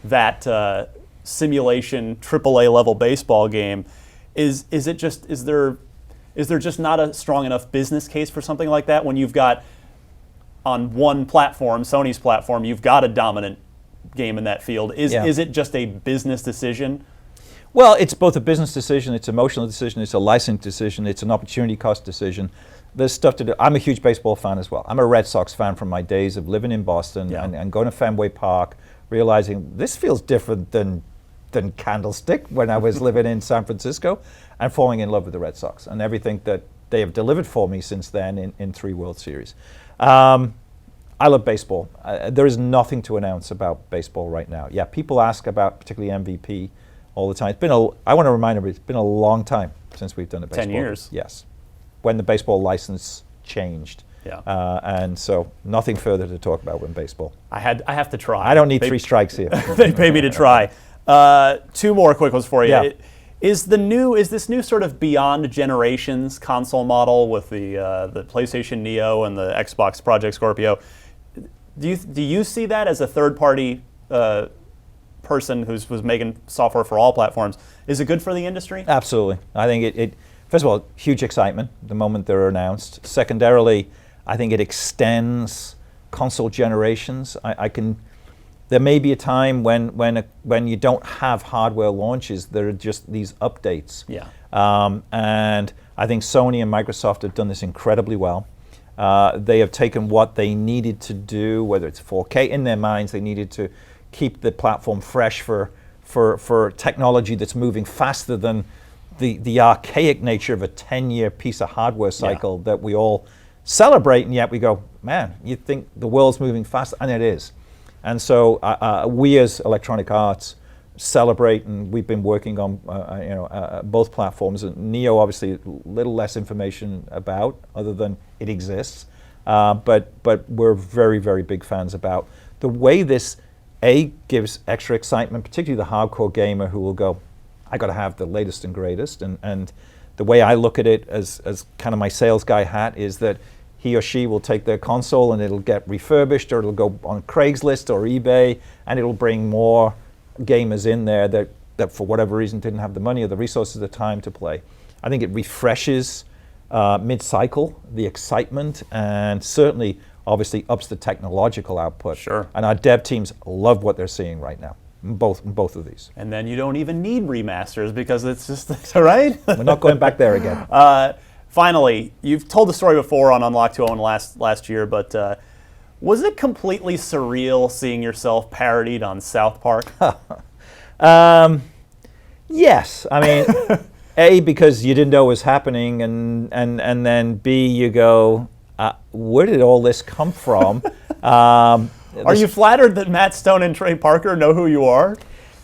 that simulation AAA level baseball game. Is there just not a strong enough business case for something like that when you've got, on one platform, Sony's platform, you've got a dominant game in that field? Is it just a business decision? Well, it's both a business decision, it's an emotional decision, it's a licensing decision, it's an opportunity cost decision. There's stuff to do. I'm a huge baseball fan as well. I'm a Red Sox fan from my days of living in Boston and going to Fenway Park, realizing this feels different than Candlestick when I was living in San Francisco, and falling in love with the Red Sox and everything that they have delivered for me since then in 3 World Series. I love baseball. There is nothing to announce about baseball right now. Yeah, people ask about particularly MVP all the time. I want to remind everybody, it's been a long time since we've done a baseball. 10 years. Yes. When the baseball license changed. Yeah. And so nothing further to talk about with baseball. I have to try. I don't need 3 strikes here. They pay me to try. 2 more quick ones for you. Yeah. Is this new sort of beyond generations console model with the PlayStation Neo and the Xbox Project Scorpio? Do you see that as a third-party person who's making software for all platforms? Is it good for the industry? Absolutely. I think it first of all, huge excitement the moment they're announced. Secondarily, I think it extends console generations. There may be a time when you don't have hardware launches, there are just these updates. Yeah. And I think Sony and Microsoft have done this incredibly well. They have taken what they needed to do, whether it's 4K in their minds, they needed to keep the platform fresh for technology that's moving faster than the archaic nature of a 10-year piece of hardware cycle that we all celebrate, and yet we go, man, you think the world's moving fast, and it is. And so we as Electronic Arts celebrate, and we've been working on both platforms. And Neo, obviously, a little less information about, other than it exists. But we're very, very big fans about the way this gives extra excitement, particularly the hardcore gamer who will go, I got to have the latest and greatest. And the way I look at it as kind of my sales guy hat is that he or she will take their console and it'll get refurbished, or it'll go on Craigslist or eBay, and it'll bring more gamers in there that for whatever reason didn't have the money or the resources or the time to play. I think it refreshes mid-cycle the excitement, and certainly obviously ups the technological output. Sure. And our dev teams love what they're seeing right now. Both of these. And then you don't even need remasters because it's just, right? We're not going back there again. Finally, you've told the story before on Unlock 201 last year, but was it completely surreal seeing yourself parodied on South Park? Yes. I mean, A, because you didn't know it was happening, and then B, you go, where did all this come from? Are you flattered that Matt Stone and Trey Parker know who you are?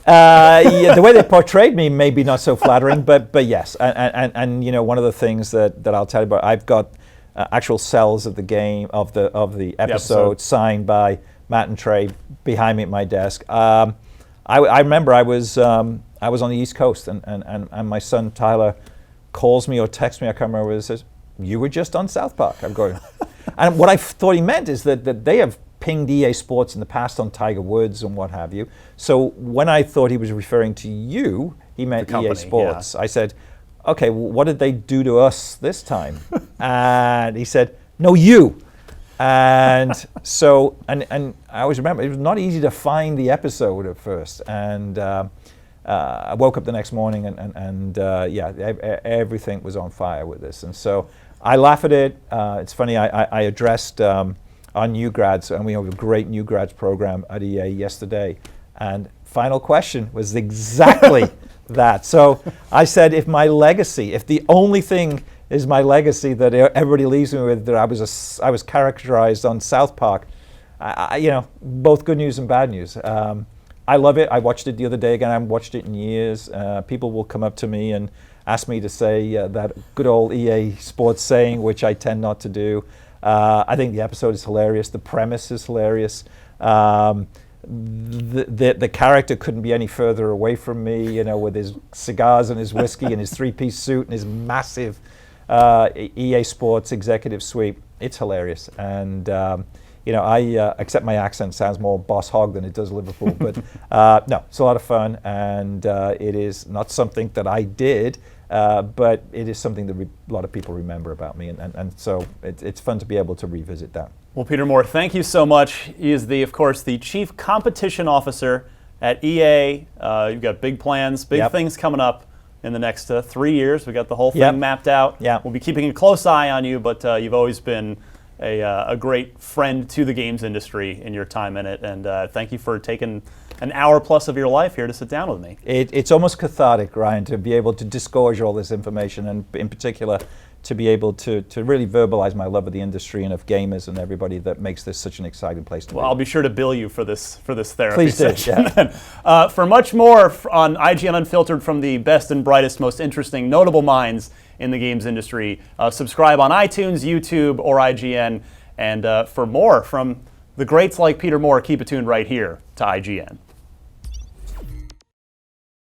Yeah, the way they portrayed me may be not so flattering, but yes. And one of the things that I'll tell you about, I've got actual cells of the game of the episode signed by Matt and Trey behind me at my desk. I remember I was on the East Coast, and my son Tyler calls me or texts me. I can't remember what it says. You were just on South Park. I'm going, and what I thought he meant is that they have pinged EA Sports in the past on Tiger Woods and what have you. So when I thought he was referring to you, he meant EA Sports. Yeah. I said, okay, what did they do to us this time? And he said, no, you. And so, and I always remember, it was not easy to find the episode at first. And I woke up the next morning and everything was on fire with this. And so I laugh at it. It's funny, I addressed our new grads, and we have a great new grads program at EA yesterday. And final question was exactly that. So I said, if the only thing is my legacy that everybody leaves me with, that I was characterized on South Park, both good news and bad news. I love it. I watched it the other day again. I haven't watched it in years. People will come up to me and ask me to say that good old EA Sports saying, which I tend not to do. I think the episode is hilarious. The premise is hilarious. The character couldn't be any further away from me, with his cigars and his whiskey and his 3-piece suit and his massive EA Sports executive suite. It's hilarious. And, except my accent sounds more Boss Hog than it does Liverpool. But no, it's a lot of fun. And it is not something that I did. But it is something that a lot of people remember about me, and so it's fun to be able to revisit that. Well, Peter Moore, thank you so much. He is, of course, the Chief Competition Officer at EA. You've got big plans, big Yep. things coming up in the next 3 years. We got the whole thing Yep. mapped out. Yep. We'll be keeping a close eye on you, but you've always been a great friend to the games industry in your time in it. And thank you for taking an hour plus of your life here to sit down with me. It's almost cathartic, Ryan, to be able to disgorge all this information, and in particular, to be able to really verbalize my love of the industry and of gamers and everybody that makes this such an exciting place to Well, be. I'll be sure to bill you for this therapy Please do, session. yeah. For much more on IGN Unfiltered from the best and brightest, most interesting, notable minds in the games industry, subscribe on iTunes, YouTube, or IGN. And for more from the greats like Peter Moore, keep it tuned right here to IGN.